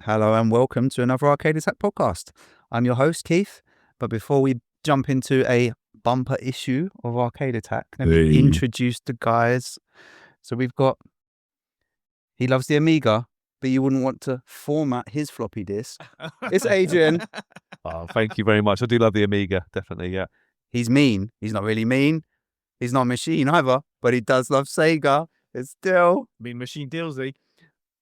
Hello and welcome to another Arcade Attack podcast. I'm your host, Keith. But before we jump into a bumper issue of Arcade Attack, let me introduce the guys. So we've got, he loves the Amiga, but you wouldn't want to format his floppy disk. It's Adrian. Oh, thank you very much. I do love the Amiga, definitely, yeah. He's mean. He's not really mean. He's not a machine either, but he does love Sega. It's still... Mean machine dealsy.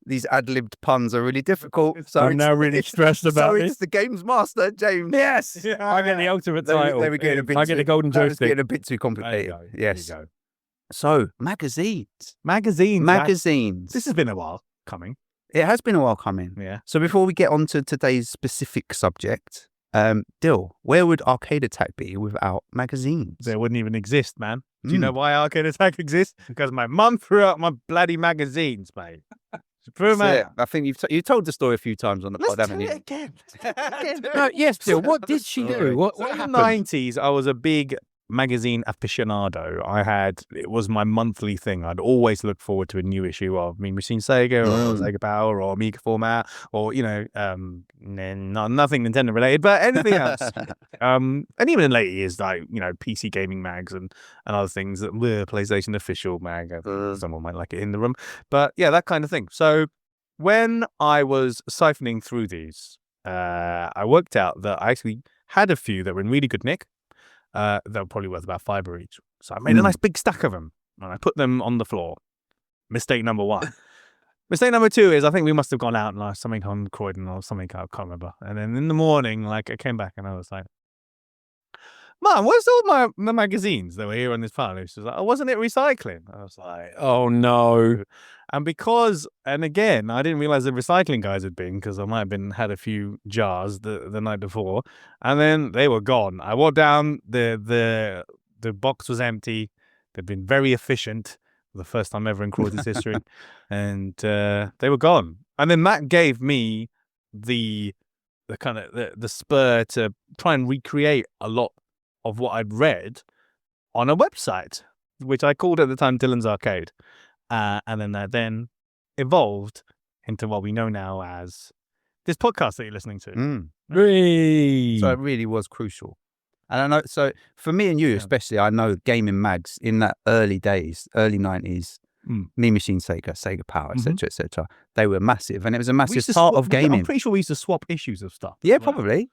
These ad-libbed puns are really difficult. So I'm now really stressed about it. So it's the games master, James. Yes! Yeah. I get the ultimate title. There we go. I get the golden joystick. It's getting a bit too complicated. There you go. Yes. There you go. So, magazines. Magazines. This has been a while coming. It has been a while coming. Yeah. So before we get on to today's specific subject, Dill, where would Arcade Attack be without magazines? They wouldn't even exist, man. Do you know why Arcade Attack exists? Because my mum threw out my bloody magazines, mate. I think you've told the story a few times on the pod, haven't you? Let's tell it again. No, yes, Dill, what did she do? What In the happened? 90s, I was a big magazine aficionado. It was my monthly thing. I'd always look forward to a new issue of Mean Machine Sega or Sega Power or Amiga format or, nothing Nintendo related, but anything else. And even in later years, like, PC gaming mags and other things that were PlayStation official mag. Someone might like it in the room. But yeah, that kind of thing. So when I was siphoning through these, I worked out that I actually had a few that were in really good nick. They were probably worth about $5 each. So I made a nice big stack of them and I put them on the floor. Mistake number one. Mistake number two is I think we must have gone out and something on Croydon or something, I can't remember. And then in the morning, I came back and I was like, Mum, where's all my magazines that were here on this pile? She was like, oh, wasn't it recycling? I was like, oh no. And again, I didn't realize the recycling guys had been, because I might have had a few jars the night before, and then they were gone. I walked down, the box was empty. They'd been very efficient for the first time ever in Croydon's history, and they were gone. And then that gave me the kind of the spur to try and recreate a lot of what I'd read on a website, which I called at the time Dylan's Arcade. And then that evolved into what we know now as this podcast that you're listening to. So it really was crucial. And I know, so for me and you especially, I know gaming mags in that early days, early 90s, Mean Machine Sega Power, etc., they were massive. And it was a massive part of gaming. I'm pretty sure we used to swap issues of stuff. Yeah, probably.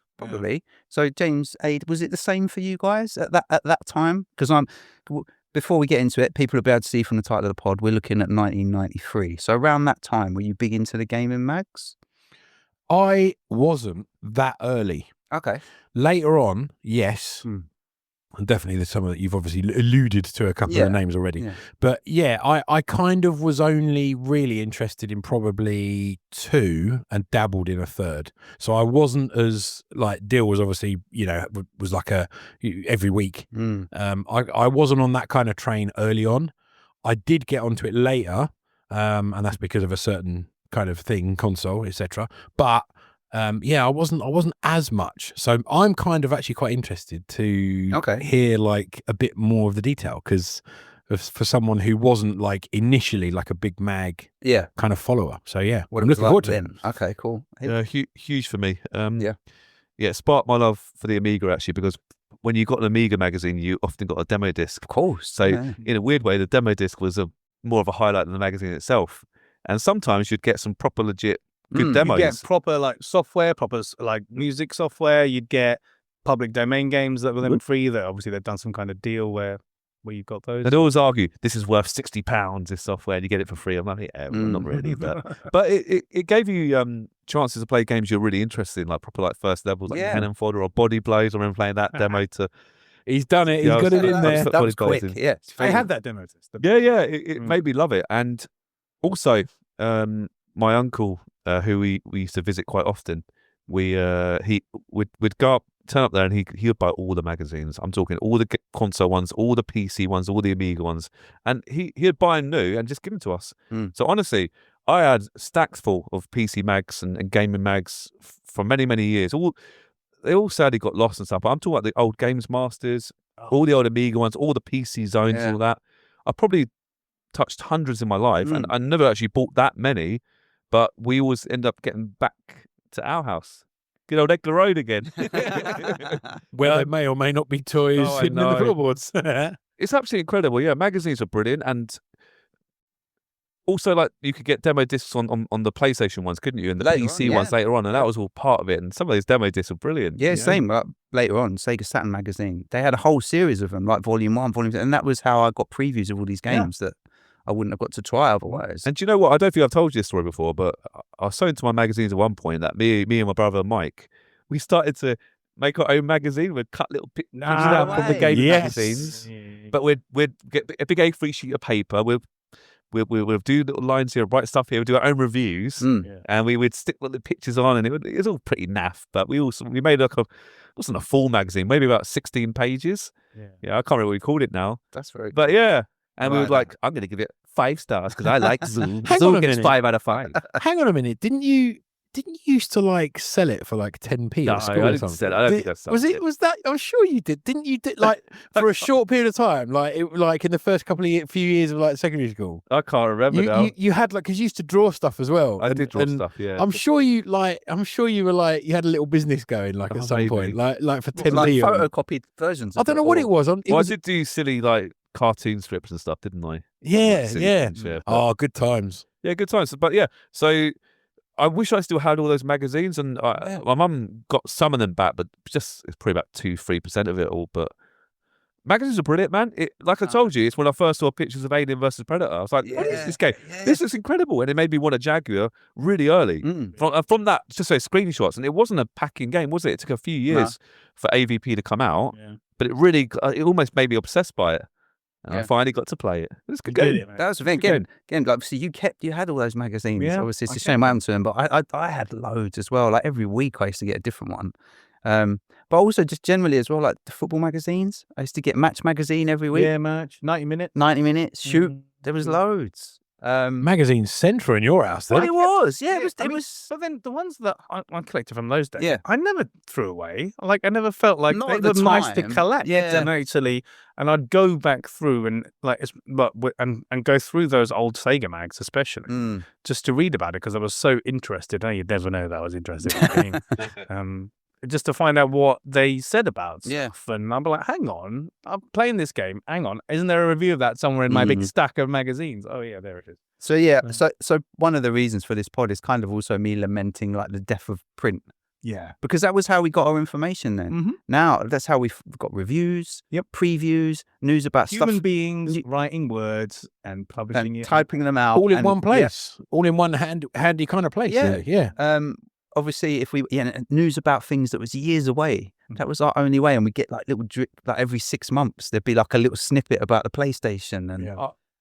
So James, was it the same for you guys at that time? Because before we get into it, people will be able to see from the title of the pod, we're looking at 1993. So around that time, were you big into the gaming mags? I wasn't that early. Okay. Later on, yes. And definitely some of that you've obviously alluded to a couple of the names already. Yeah. But yeah, I kind of was only really interested in probably two and dabbled in a third. So I wasn't as Dill was obviously, was like every week. I wasn't on that kind of train early on. I did get onto it later. And that's because of a certain kind of thing, console, etc. But I wasn't as much. So I'm kind of actually quite interested to hear a bit more of the detail, because for someone who wasn't initially a big mag kind of follower. So yeah, what I'm looking forward to it. Okay, cool. Huge for me. It sparked my love for the Amiga, actually, because when you got an Amiga magazine, you often got a demo disc. Of course. So in a weird way, the demo disc was more of a highlight than the magazine itself. And sometimes you'd get some proper legit good demos. You get proper software, proper music software. You'd get public domain games that were then free. That obviously they've done some kind of deal where you've got those. They'd always argue this is worth £60. This software, and you get it for free. I'm like, yeah, well, not really, but it gave you chances to play games you're really interested in, proper first levels, like Cannon Fodder or Body Blows. I remember playing that demo to. He's done it. He's got it in there. That was quick. Yeah, I had that demo test. It made me love it, and also my uncle, who we used to visit quite often, we'd go up, turn up there, and he would buy all the magazines. I'm talking all the console ones, all the PC ones, all the Amiga ones, and he'd buy them new and just give them to us. So honestly, I had stacks full of PC mags and gaming mags for many, many years. They all sadly got lost and stuff, but I'm talking about the old Games Masters, all the old Amiga ones, all the PC zones, all that. I probably touched hundreds in my life, and I never actually bought that many. but we always end up getting back to our house. Good old Egler Road again. Where there may or may not be toys I hidden in the know. floorboards. It's absolutely incredible. Yeah, magazines are brilliant, and also like you could get demo discs on the PlayStation ones, couldn't you? And the PC ones later on, and that was all part of it. And some of those demo discs are brilliant. Yeah, same. Later on, Sega Saturn magazine, they had a whole series of them, like Volume 1, Volume 2, and that was how I got previews of all these games that I wouldn't have got to try otherwise. And do you know what? I don't think I've told you this story before, but I was so into my magazines at one point that me and my brother Mike, we started to make our own magazine. We'd cut little pictures out from the gaming magazines, but we'd get a big A3 sheet of paper. We'll do little lines here, write stuff here. We'd do our own reviews, and we would stick little pictures on, and it was all pretty naff. But we made like it wasn't a full magazine, maybe about 16 pages. Yeah, I can't remember what we called it now. That's very. But yeah, and we were like, I'm going to give it 5 stars because I like Zoom. Zoom gets 5 out of 5. Hang on a minute, didn't you used to like sell it for like 10p No, at school I or didn't something? sell it. I don't think that's Was that? I'm sure you did. Didn't you? Like for a short period of time, like in the first few years of like secondary school. I can't remember now. You had like because you used to draw stuff as well. I did draw stuff. Yeah. I'm sure you were like you had a little business going like at some point like for 10p. Like photocopied versions. I don't know what it was. I did do silly like cartoon strips and stuff, didn't I? Yeah. Oh, good times. Yeah, good times. But yeah, so I wish I still had all those magazines, and my mum got some of them back, but it's probably about 2-3% of it all. But magazines are brilliant, man. Like I told you, it's when I first saw pictures of Alien vs Predator. I was like, what is this game? This looks incredible, and it made me want a Jaguar really early. From that, just say screenshots, and it wasn't a packing game, was it? It took a few years for AVP to come out, but it almost made me obsessed by it. And I finally got to play it. It was a good game. That was the thing. Again, like, obviously you had all those magazines. Yeah, obviously, it's a shame I haven't to them, but I had loads as well. Like every week I used to get a different one. But also just generally as well, like the football magazines. I used to get Match magazine every week. Yeah, Match. 90 minutes. 90 minutes. Shoot. There was loads. Magazine central in your house, then? Well, it was. Yeah, it I mean, was. But then the ones that I collected from those days, Yeah. I never threw away. Like I never felt like Not they at the were nice to time. collect. Yeah. And actually, and I'd go back through and and go through those old Sega mags, especially just to read about it because I was so interested. Now you'd never know that I was interested in the game. Just to find out what they said about stuff. And I'm like, hang on, I'm playing this game. Hang on, isn't there a review of that somewhere in my big stack of magazines? Oh yeah, there it is. So yeah, so one of the reasons for this pod is kind of also me lamenting like the death of print. Yeah, because that was how we got our information then. Now that's how we've got reviews, previews, news about human beings writing words and publishing it, typing them out, all in one place, all in one handy kind of place. Yeah. Obviously, if news about things that was years away, that was our only way, and we get like little drip like every 6 months. There'd be like a little snippet about the PlayStation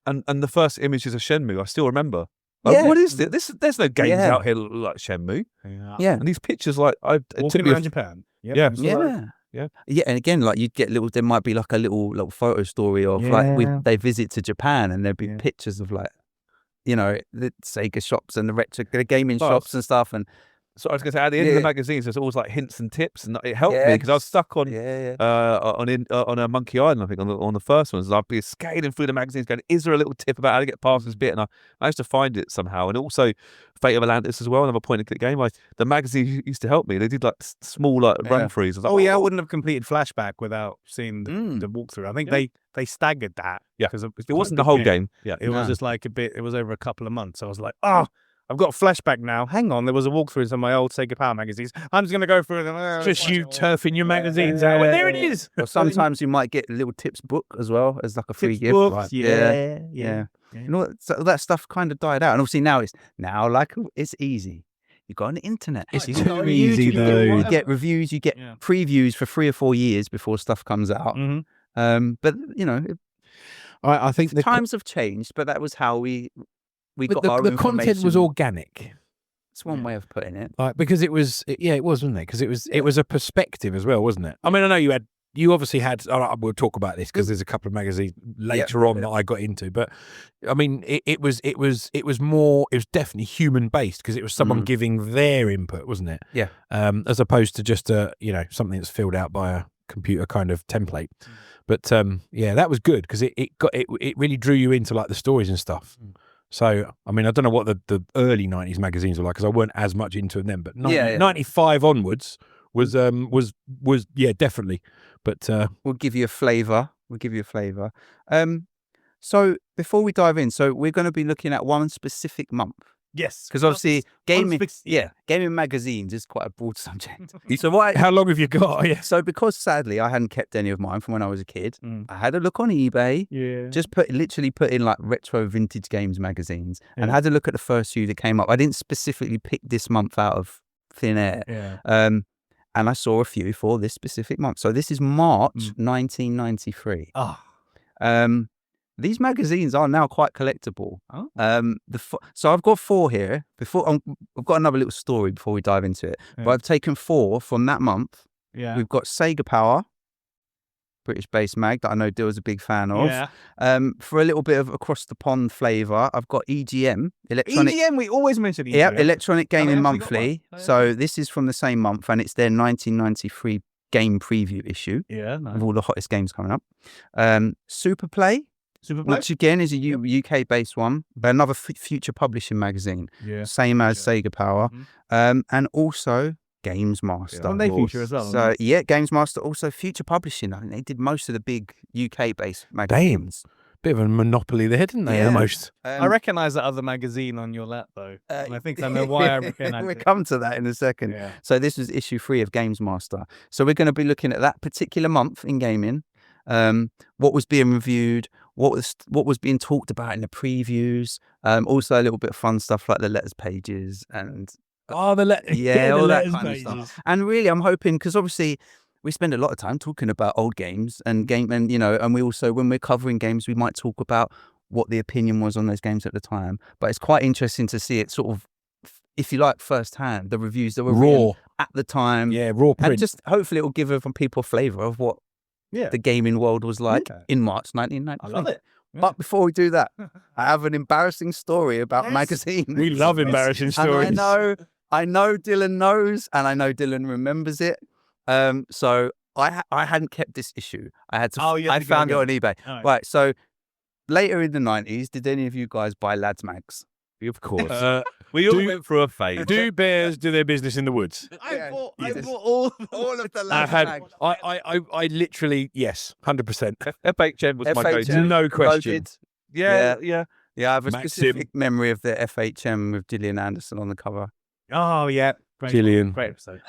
and the first images of Shenmue, I still remember. What is this? There's no games out here like Shenmue. Yeah, and these pictures, like it took me around Japan. Yeah. And again, like you'd get there might be like a little photo story of like they visit to Japan, and there'd be pictures of like, the Sega shops and the gaming shops and stuff, and. So I was going to say, at the end of the magazines, there's always like hints and tips, and it helped me because I was stuck on a Monkey Island, I think, on the first ones. I'd be scaling through the magazines, going, "Is there a little tip about how to get past this bit?" And I managed to find it somehow. And also, Fate of Atlantis as well, another point-and-click game. The magazine used to help me. They did like small run-throughs. Like, I wouldn't have completed Flashback without seeing the walkthrough. I think they staggered that. Yeah, because it wasn't the whole game. Yeah, it was just like a bit. It was over a couple of months. I was like, I've got Flashback now. Hang on, there was a walkthrough in some of my old Sega Power magazines. I'm just going to go through them. Just you turfing your magazines out. Well, there it is. Or sometimes you might get a little tips book as well as like a free gift. Books, yeah. So that stuff kind of died out, and obviously now it's easy. You got on the internet. It's too easy though. You get reviews, you get previews for 3 or 4 years before stuff comes out. But I think the times have changed. But that was how we got our the content was organic. It's one way of putting it. Like because it was, wasn't it? Because it was a perspective as well, wasn't it? I mean, I know you obviously had. We'll talk about this because there's a couple of magazines later on that I got into. But I mean, it was definitely human based because it was someone giving their input, wasn't it? Yeah. As opposed to just something that's filled out by a computer kind of template. But that was good because it really drew you into like the stories and stuff. So, I mean, I don't know what the early 90s magazines were like because I weren't as much into them, but 95 onwards was definitely. But we'll give you a flavour. So before we dive in, so we're going to be looking at one specific month. Yes. Because obviously gaming magazines is quite a broad subject. So how long have you got? Yeah. So because sadly I hadn't kept any of mine from when I was a kid, I had a look on eBay. Yeah. Just literally put in like retro vintage games magazines and had a look at the first few that came up. I didn't specifically pick this month out of thin air. Yeah. And I saw a few for this specific month. So this is March 1993. These magazines are now quite collectible. So I've got 4 here. I've got another little story before we dive into it. But I've taken 4 from that month. Yeah. We've got Sega Power, British-based mag that I know Dill's a big fan of. Yeah. For a little bit of across the pond flavour, I've got EGM, EGM. We always mention EGM. Yeah, Electronic Gaming Monthly. So this is from the same month, and it's their 1993 game preview issue. Yeah, nice. With all the hottest games coming up. Superplay. Which again is a UK-based one, but another future publishing magazine. Yeah. Same as Sega Power. And also Games Master. Don't they feature as well? So yeah, Games Master, also future publishing. I think they did most of the big UK-based magazines. Bit of a monopoly there, didn't they? Almost. I recognise that other magazine on your lap though. And I think I know why I recognise We'll it. come to that in a second. Yeah. So this was issue 3 of Games Master. So we're going to be looking at that particular month in gaming. What was being reviewed, what was being talked about in the previews, also a little bit of fun stuff like the letters pages and all that kind of stuff. And really, I'm hoping, because obviously we spend a lot of time talking about old games and and we also, when we're covering games, we might talk about what the opinion was on those games at the time. But it's quite interesting to see it sort of, if you like, firsthand, the reviews that were raw at the time. Yeah, raw print. And just hopefully it will give people a flavour of what the gaming world was like in March 1993. I love it. Yeah. But before we do that, I have an embarrassing story about magazines. We love embarrassing stories. And I know Dylan knows, and I know Dylan remembers it. So I hadn't kept this issue. I had to. I found it on eBay. Right. So later in the 90s, did any of you guys buy Lads Mags? Of course. We all went through a phase. Do bears do their business in the woods? I bought all of the Lads Mags. I literally, yes, 100%. FHM was my go-to. No question. Yeah, I have a specific memory of the FHM with Gillian Anderson on the cover. Oh yeah, Gillian. Great episode.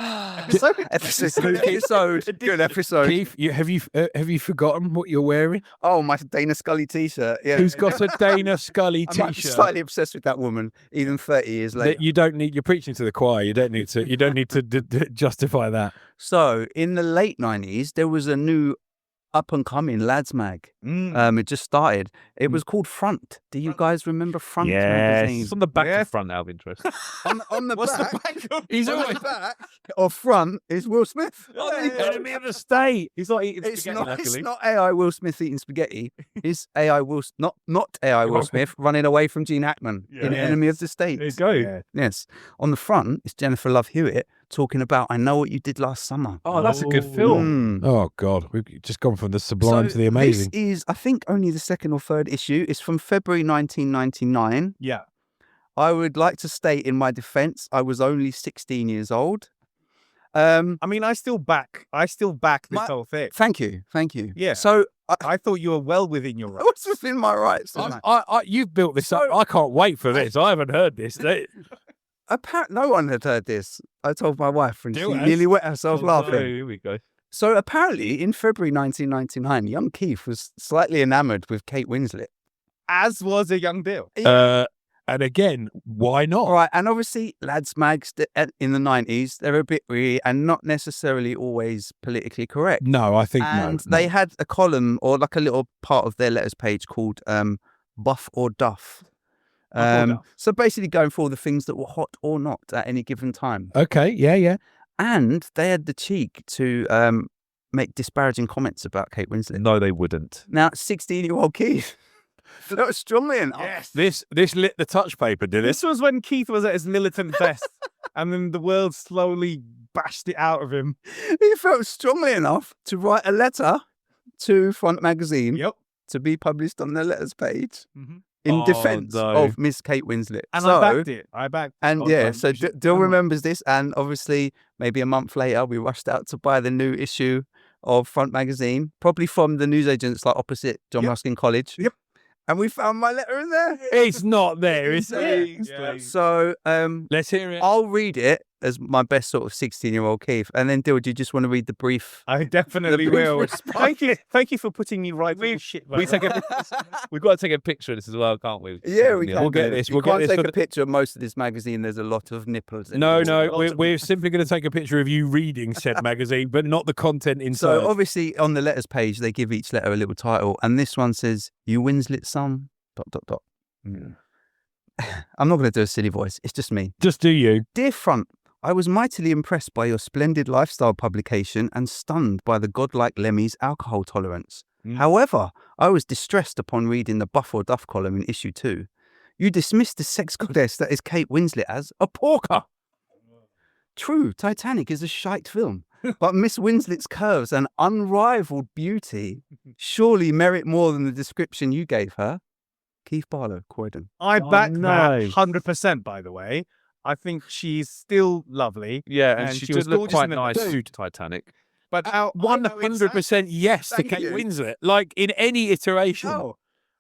Good episode. Keith, have you forgotten what you're wearing? Oh, my Dana Scully t-shirt. Yeah. Who's got a Dana Scully t-shirt? I'm slightly obsessed with that woman, even 30 years later. You don't need. You're preaching to the choir. You don't need to justify that. So in the late 90s, there was a new up-and-coming Lads Mag. It just started. It was called Front. Do you guys remember Front magazine? It's on the back of Front out of interest. on the back? He's on the back of Front is Will Smith. The enemy of the state. He's not eating spaghetti, It's not AI Will Smith eating spaghetti. It's AI Will not AI Will Smith running away from Gene Hackman in Enemy of the State. There you go. Yeah. Yes. On the front is Jennifer Love Hewitt talking about I Know What You Did Last Summer. Oh, that's a good film. Oh God, we've just gone from the sublime to the amazing. This is, I think, only the 2nd or 3rd issue. It's from February 1999. Yeah. I would like to state in my defense, I was only 16 years old. I mean, I still back this whole thing. Thank you. Yeah. So I thought you were well within your rights. What's within my rights? You've built this up. I can't wait for this. I haven't heard this. Apparently, no one had heard this. I told my wife, and she nearly wet herself laughing. Here we go. So apparently, in February 1999, young Keith was slightly enamoured with Kate Winslet. As was a young Dill. And again, why not? All right, and obviously, Lads Mags in the 90s, they're a bit weird and not necessarily always politically correct. No, I think and they had a column or like a little part of their letters page called Buff or Duff. So basically going for all the things that were hot or not at any given time. Okay, yeah. And they had the cheek to make disparaging comments about Kate Winslet. No, they wouldn't. Now, 16-year-old Keith felt strongly enough. Yes. This lit the touch paper, did it? This was when Keith was at his militant best, and then the world slowly bashed it out of him. He felt strongly enough to write a letter to Front Magazine. Yep. To be published on their letters page. in defense no. of Miss Kate Winslet. And so, I backed it. I backed And it. yeah, so Dill remembers this, and obviously maybe a month later we rushed out to buy the new issue of Front Magazine, probably from the newsagents like opposite John Ruskin College. Yep. And we found my letter in there. It's not there, is it? Yeah. So Let's hear it. I'll read it as my best sort of 16-year-old Keith. And then Dill, do you just want to read the brief? I definitely The brief will. response. Thank you for putting me right with shit. We've got to take a picture of this as well, can't we? Yeah, we can. We'll get this. You We'll get can't this take for a picture of most of this magazine. There's a lot of nipples. in No, it. no, we're simply going to take a picture of you reading said magazine, but not the content inside. So obviously on the letters page, they give each letter a little title. And this one says, "You Winslet son, ... I'm not going to do a silly voice. It's just me. Just do you. Dear Front, I was mightily impressed by your splendid lifestyle publication and stunned by the godlike Lemmy's alcohol tolerance. However, I was distressed upon reading the Buff or Duff column in issue 2. You dismissed the sex goddess that is Kate Winslet as a porker. True, Titanic is a shite film, but Miss Winslet's curves and unrivaled beauty surely merit more than the description you gave her. Keith Barlow, Croydon." I back no. that 100%, by the way. I think she's still lovely. Yeah, and she she was did look gorgeous quite in the nice suit. to Titanic. But how 100% yes to Thank Kate you. Winslet. Like in any iteration. No,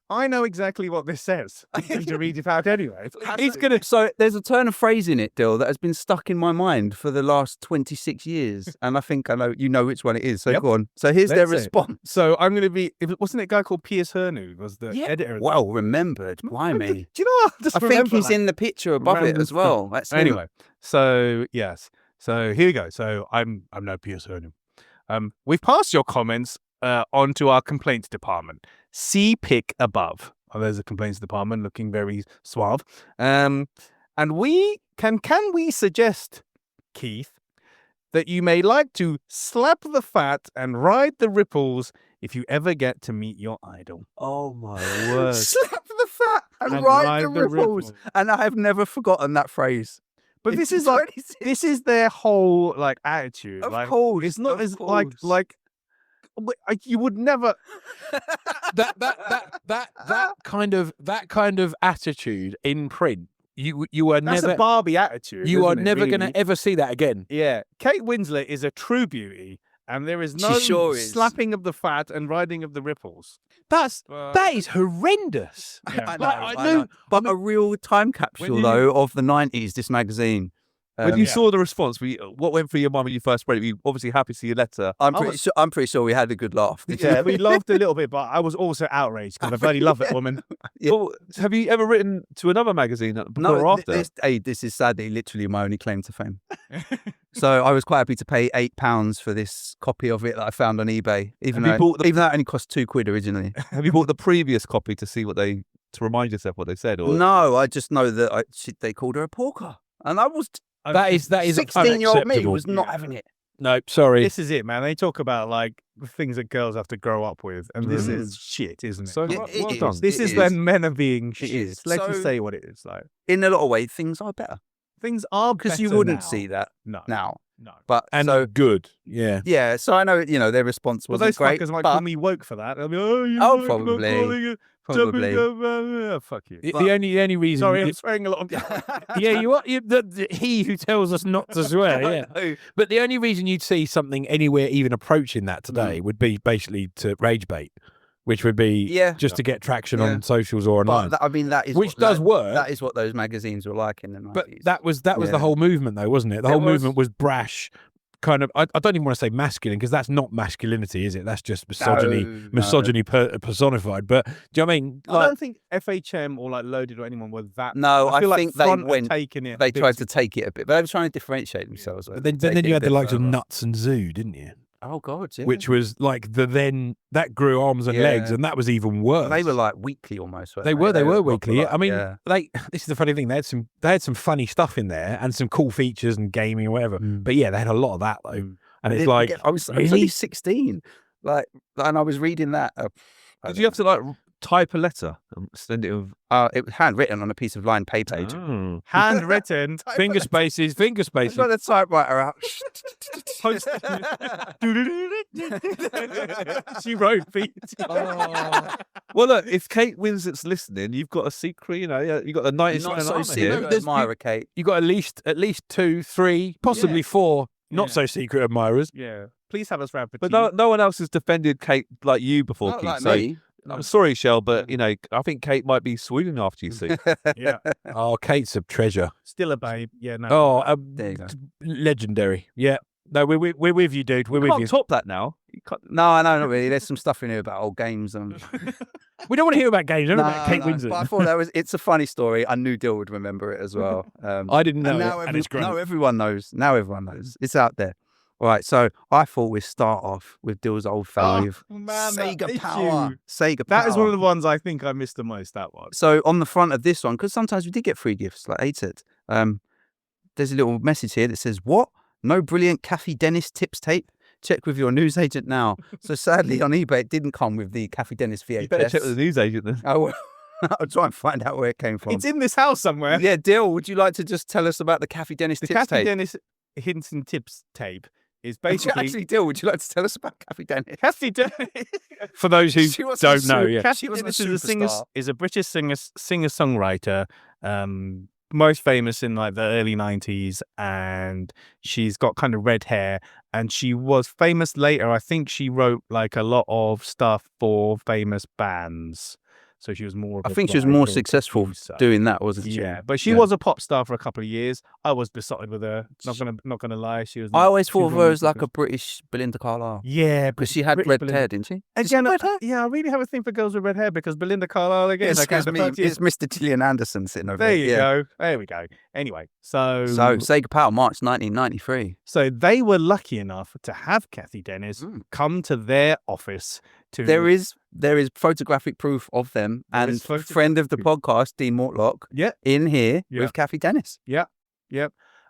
I know exactly what this says. I'm going to read it out anyway. He's gonna. So there's a turn of phrase in it, Dill, that has been stuck in my mind for the last 26 years, and I think I know you know which one it is. So Yep. go on. So here's their Let's see. response. So I'm going to be. Wasn't it a guy called Piers Hernu was the editor? Of Well remembered. Blimey. Do you know what? I just I think remember he's that. in the picture above it Random as well. That's him. Anyway, so yes. So here we go. So I'm no Piers Hernu. We've passed your comments on to our complaints department. See pic above. Oh, there's a complaints department looking very suave. And we can we suggest, Keith, that you may like to slap the fat and ride the ripples if you ever get to meet your idol. Oh my word! Slap the fat and, And ride ride the the ripples. ripples. And I have never forgotten that phrase. But this is like this is their whole like attitude. Of like, course, it's not of as course. like you would never. that kind of attitude in print. You are That's never a Barbie attitude. you are isn't it, never going really? to ever see that again. Yeah, Kate Winslet is a true beauty, and there is no sure is. slapping of the fat and riding of the ripples. That is horrendous. Yeah. I know, Like, I know. But a real time capsule, you- though, of the 90s, this magazine. When you Yeah. saw the response, what went through your mind when you first read it? You obviously happy to see your letter. I'm pretty sure we had a good laugh. Yeah, we laughed a little bit, but I was also outraged because I bloody love that woman. Yeah. Well, have you ever written to another magazine before or after? This is sadly literally my only claim to fame. So I was quite happy to pay £8 for this copy of it that I found on eBay, even Have you though bought the- it only cost £2 originally. Have you bought the previous copy to see to remind yourself what they said? Or No, I just know that they called her a porker, and I was That is 16-year-old me unacceptable. was not having it. No, sorry. This is it, man. They talk about like the things that girls have to grow up with, and this Mm. is shit, isn't it? So It- well, it well is. done. This It is is. when men are being shit. is. Let's So- just say what it is. Like In a lot of ways, things are better things are because you better wouldn't now. see that No, now. no. But and so good. Yeah. yeah, so I know their response Well, wasn't those great. fuckers might but call me woke for that. They'll be, oh, you Oh, woke, not probably. calling it, Probably. fuck you. The only reason. Sorry, I'm swearing a lot. Yeah, you are. He who tells us not to swear. Yeah. No. But the only reason you'd see something anywhere even approaching that today would be basically to rage bait, which would be Yeah. just to get traction Yeah. on socials or online. But that is Which what, does work. That is what those magazines were like in the 90s. But that was Yeah. the whole movement, though, wasn't it? The It whole was. movement was brash, kind of. I don't even want to say masculine because that's not masculinity, is it? That's just misogyny, No. misogyny personified. But do you know what I mean? I Like, don't think FHM or like Loaded or anyone were that. No, I feel like think they Front are went. taking it. They a bit tried too- to take it a bit, but they were trying to differentiate themselves. but then you had the likes of Nuts and Zoo, didn't you? Oh God, yeah. Which was like that grew arms and Yeah. legs, and that was even worse. They were like weekly almost. weren't They were proper, weekly. like, I mean, yeah. this is the funny thing. They had some funny stuff in there and some cool features and gaming and whatever. Mm. But yeah, they had a lot of that though. Mm. And it's Didn't like, get- I was really? only 16, and I was reading that. Did you have to like type a letter and send it with... It was handwritten on a piece of lined paper. Oh. Handwritten. Finger spaces, finger I spaces. got the typewriter out. She wrote Pete. Well, look, if Kate Winslet's listening, you've got a secret, you've got the 90s Not running so armour here. secret admirer, Kate. You got at least 2, 3, possibly 4 not Yeah. so secret admirers. Yeah. Please have us round for But tea. no one else has defended Kate like you before, Not Keith. like So me. I'm sorry, Shell, but I think Kate might be swooning after you soon. Yeah. Oh, Kate's a treasure. Still a babe. Yeah, no. Oh, There you go. legendary. Yeah. No, we're with you, dude. We're You with can't you. top that now. You can't... No, not really. There's some stuff in here about old games. We don't want to hear about games. Don't about Kate But I Winslet. thought it's a funny story. I knew Dill would remember it as well. I didn't know and now, it, and it's great. now everyone knows. Now everyone knows. It's out there. All right, so I thought we'd start off with Dill's old family of man, that Sega issue. Power. Sega Power. That is one of the ones I think I missed the most, that one. So on the front of this one, because sometimes we did get free gifts, like Aid said, there's a little message here that says, "What? No brilliant Kathy Dennis tips tape? Check with your newsagent now." So sadly on eBay, it didn't come with the Kathy Dennis VHS. You better check with the newsagent then. I'll try and find out where it came from. It's in this house somewhere. Yeah, Dill, would you like to just tell us about the Kathy Dennis The tips Kathy tape? Dennis hints and tips tape is basically... Actually, Dill, would you like to tell us about Kathy Dennis? Kathy Dennis... For those who She was don't know, yeah. Kathy She was a Dennis superstar. is a British singer-songwriter, most famous in like the early 90s, and she's got kind of red hair, and she was famous later. I think she wrote like a lot of stuff for famous bands. So she was more of I a think she was writer more or successful producer. doing that, wasn't she? Yeah, but she Yeah. was a pop star for a couple of years. I was besotted with her. Not gonna lie, she was. I always she thought was of one her the as like a best. British Belinda Carlisle. Yeah, Because she had British red Belinda. hair, didn't she? Again, red hair? yeah, I really have a thing for girls with red hair because Belinda Carlisle again. Excuse like, me, it's Mr. Gillian Anderson sitting over there you Yeah. go. There we go. Anyway, so So Sega Power, March 1993. so they were lucky enough to have Kathy Dennis come to their office to. There is photographic proof of them, There and is photographic friend of the proof. podcast, Dean Mortlock, Yeah. in here Yeah. with Kathy Dennis. Yep.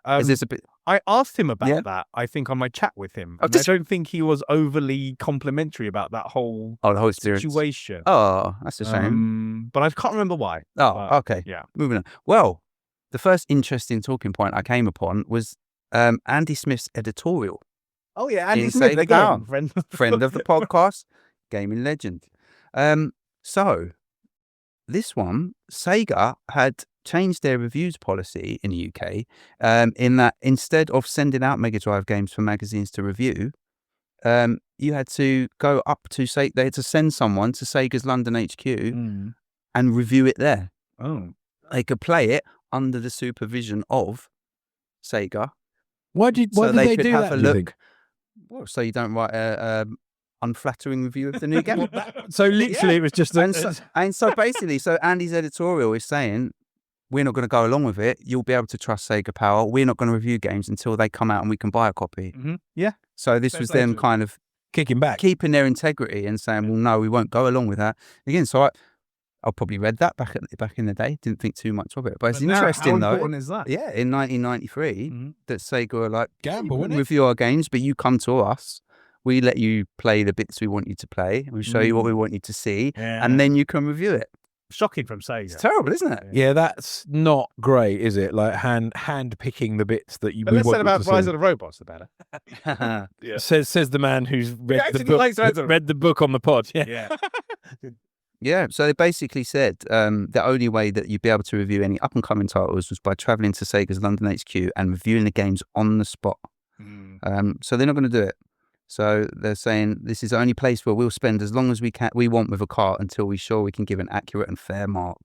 Is this a bit? I asked him about Yeah. that, I think, on my chat with him. Oh, And I did don't think he was overly complimentary about that whole Oh, the whole experience. situation. Oh, that's a shame. But I can't remember why. Oh, but, okay. Yeah. Moving on. Well, the first interesting talking point I came upon was Andy Smith's editorial. Oh, yeah. Andy In Smith, Sega again, Power. friend. Friend of the podcast, gaming legend. So this one, Sega had changed their reviews policy in the UK in that instead of sending out Mega Drive games for magazines to review, you had to go up to they had to send someone to Sega's London HQ and review it there. Oh. They could play it under the supervision of Sega. Why did so they could do have that? a do you look. think? Well, so you don't write a unflattering review of the new game. So literally, it was just a, And so basically, so Andy's editorial is saying, we're not going to go along with it. You'll be able to trust Sega Power. We're not going to review games until they come out and we can buy a copy. Yeah. So this Fair was play them to them. kind of kicking back. keeping their integrity and saying, well, no, we won't go along with that. Again, so I probably read that back in the day. Didn't think too much of it. But it's interesting, how though. important is that? Yeah, in 1993, that Sega were like, Gamble, you wasn't it? review our games, but you come to us. We let you play the bits we want you to play. We show you what we want you to see, Yeah. and then you can review it. Shocking from Sega. It's terrible, isn't it? Yeah, that's not great, is it? Like hand picking the bits that you. But we let's want say you about to Rise see. of the Robots about it. Says the man who's read the actually book. likes Rise of the- Read the book on the pod. Yeah. Yeah. Yeah, so they basically said the only way that you'd be able to review any up-and-coming titles was by travelling to Sega's London HQ and reviewing the games on the spot. So they're not going to do it. So they're saying this is the only place where we'll spend as long as we want with a cart until we're sure we can give an accurate and fair mark.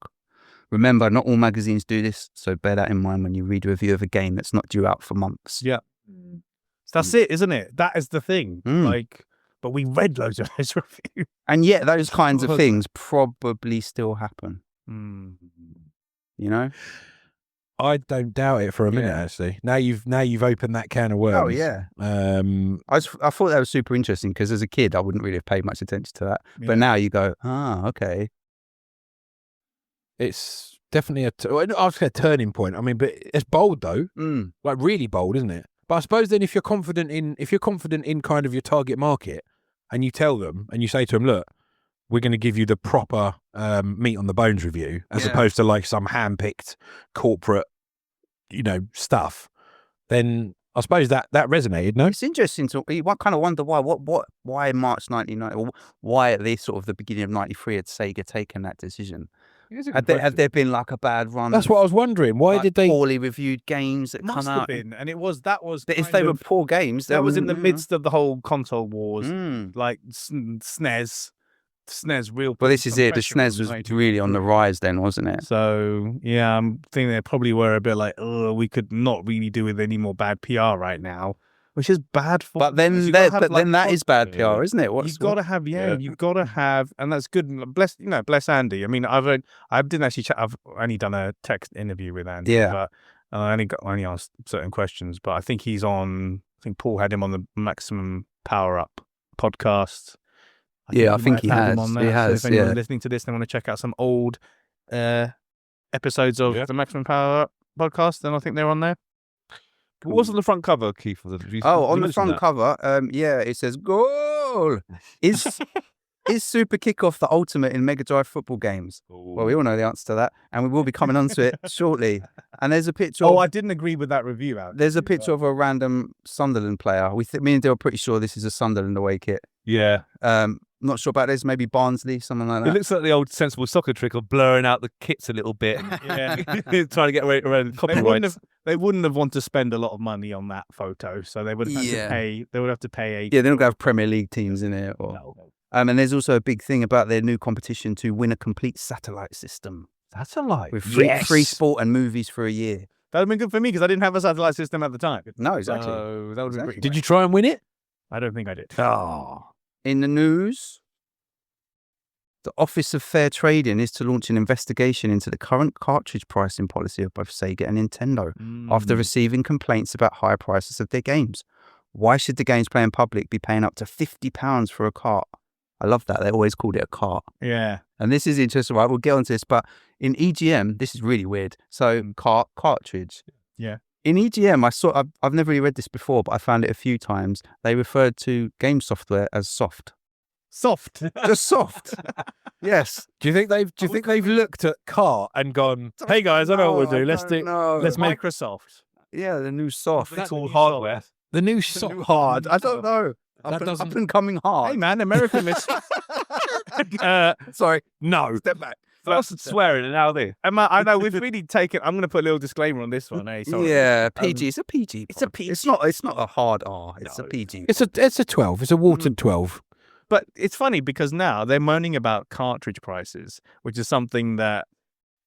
Remember, not all magazines do this, so bear that in mind when you read a review of a game that's not due out for months. Yeah. That's it, isn't it? That is the thing. Like, but we read loads of those reviews. And yet those kinds of things probably still happen. You know? I don't doubt it for a minute. Actually, now you've opened that can of worms. Oh yeah. I thought that was super interesting because as a kid I wouldn't really have paid much attention to that, but now you go, okay. It's definitely I was say a turning point. I mean, but it's bold though, like really bold, isn't it? But I suppose then if you're confident in kind of your target market, and you tell them and you say to them, look, we're going to give you the proper meat on the bones review, as opposed to like some hand-picked corporate, stuff, then I suppose that resonated. No, it's interesting to kind of wonder why March 1990, or why at least sort of the beginning of 93 had Sega taken that decision. Had there been like a bad run? That's what I was wondering. Why did they poorly reviewed games that must come have out? been, and that was if they were poor games, that was in the midst of the whole console wars, like SNES. Real. Well, this is it. The SNES was really on the rise then, wasn't it? So yeah, I'm thinking they probably were a bit like, oh, we could not really do with any more bad PR right now, which is bad for. But then that is bad PR, isn't it? You've got to have, you've got to have, and that's good. Bless Andy. I mean, I didn't actually chat. I've only done a text interview with Andy. Yeah. But I only asked certain questions. But I think he's on. I think Paul had him on the Maximum Power Up podcast. I think he has. He has. So if anyone's listening to this, they want to check out some old episodes of the Maximum Power Up podcast, then I think they're on there. Cool. What was on the front cover, Keith? On the front cover, it says goal. Is Super Kickoff the ultimate in Mega Drive football games? Ooh. Well, we all know the answer to that, and we will be coming on to it shortly. And there's a picture. I didn't agree with that review. There's a picture of a random Sunderland player. Me and Dale are pretty sure this is a Sunderland away kit. Yeah. Not sure about this. Maybe Barnsley, something like that. It looks like the old sensible soccer trick of blurring out the kits a little bit. Yeah. Trying to get around copyrights. They wouldn't have wanted to spend a lot of money on that photo, so they would have to pay. They would have to pay they're not going to have Premier League teams in it. No. And there's also a big thing about their new competition to win a complete satellite system. Satellite? With free sport and movies for a year. That would have been good for me because I didn't have a satellite system at the time. No, exactly. So that would have been pretty Did you try and win it? I don't think I did. Oh. In the news, the Office of Fair Trading is to launch an investigation into the current cartridge pricing policy of both Sega and Nintendo after receiving complaints about high prices of their games. Why should the games playing public be paying up to £50 for a cart? I love that. They always called it a cart. Yeah. And this is interesting, right? We'll get onto this, but in EGM, this is really weird. So cartridge. Yeah. In EGM, I've never really read this before, but I found it a few times. They referred to game software as soft. Soft. Just soft. Yes. Do you think they've looked at cart and gone, hey guys, I know what we'll do. Let's make Microsoft. Yeah, the new soft. That's all hardware. The new soft. Hard. I don't know. Up and coming hard. Hey man, American is. Sorry. No. Step back. First swearing and now this. I know we've really taken. I'm going to put a little disclaimer on this one. Sorry. Yeah, PG. It's a PG. It's a PG. It's not a hard R. It's a PG. It's a 12. It's a watered 12. But it's funny because now they're moaning about cartridge prices, which is something that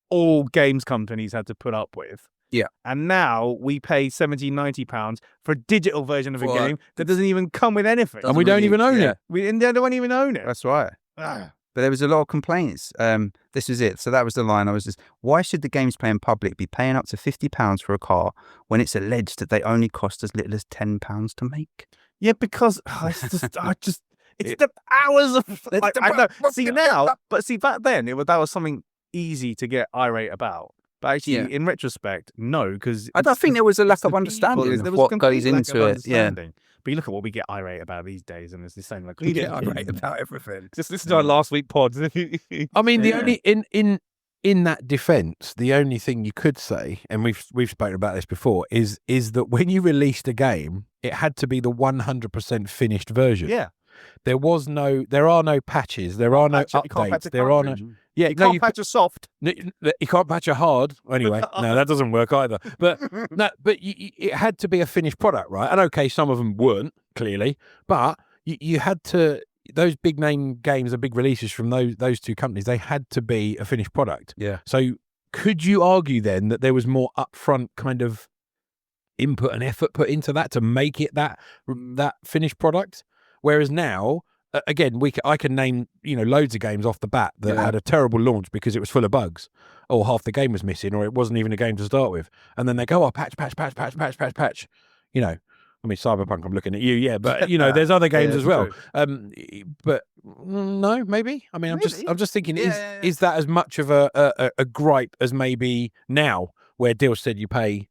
all games companies had to put up with. Yeah. And now we pay £70-90 for a digital version of a game that doesn't even come with anything. And we don't even own it. They don't even own it. That's right. But there was a lot of complaints. This was it. So that was the line. Why should the games playing public be paying up to £50 for a car when it's alleged that they only cost as little as £10 to make? Yeah, because it's the hours of. I know. See now, but see back then, that was something easy to get irate about. But actually, in retrospect, no, because I don't think there was a lack of understanding of what goes into it. Yeah. But you look at what we get irate about these days, and it's the same. Like we get irate about everything. Just listen to our last week pod. I mean, the only in that defense, the only thing you could say, and we've spoken about this before, is that when you released a game, it had to be the 100% finished version. Yeah. There are no patches. There are no updates. There are no. Yeah, you can't patch a soft. You can't patch a hard. Anyway, no, that doesn't work either. But it had to be a finished product, right? And okay, some of them weren't clearly, but you had to. Those big name games and big releases from those two companies, they had to be a finished product. Yeah. So could you argue then that there was more upfront kind of input and effort put into that to make it that finished product? Whereas now, again, I can name loads of games off the bat that had a terrible launch because it was full of bugs, or half the game was missing, or it wasn't even a game to start with, and then they go, patch. I mean, Cyberpunk, I'm looking at you, yeah, but there's other games as well. But no, maybe. I mean, I'm just thinking, is that as much of a gripe as maybe now, where Dill said you pay,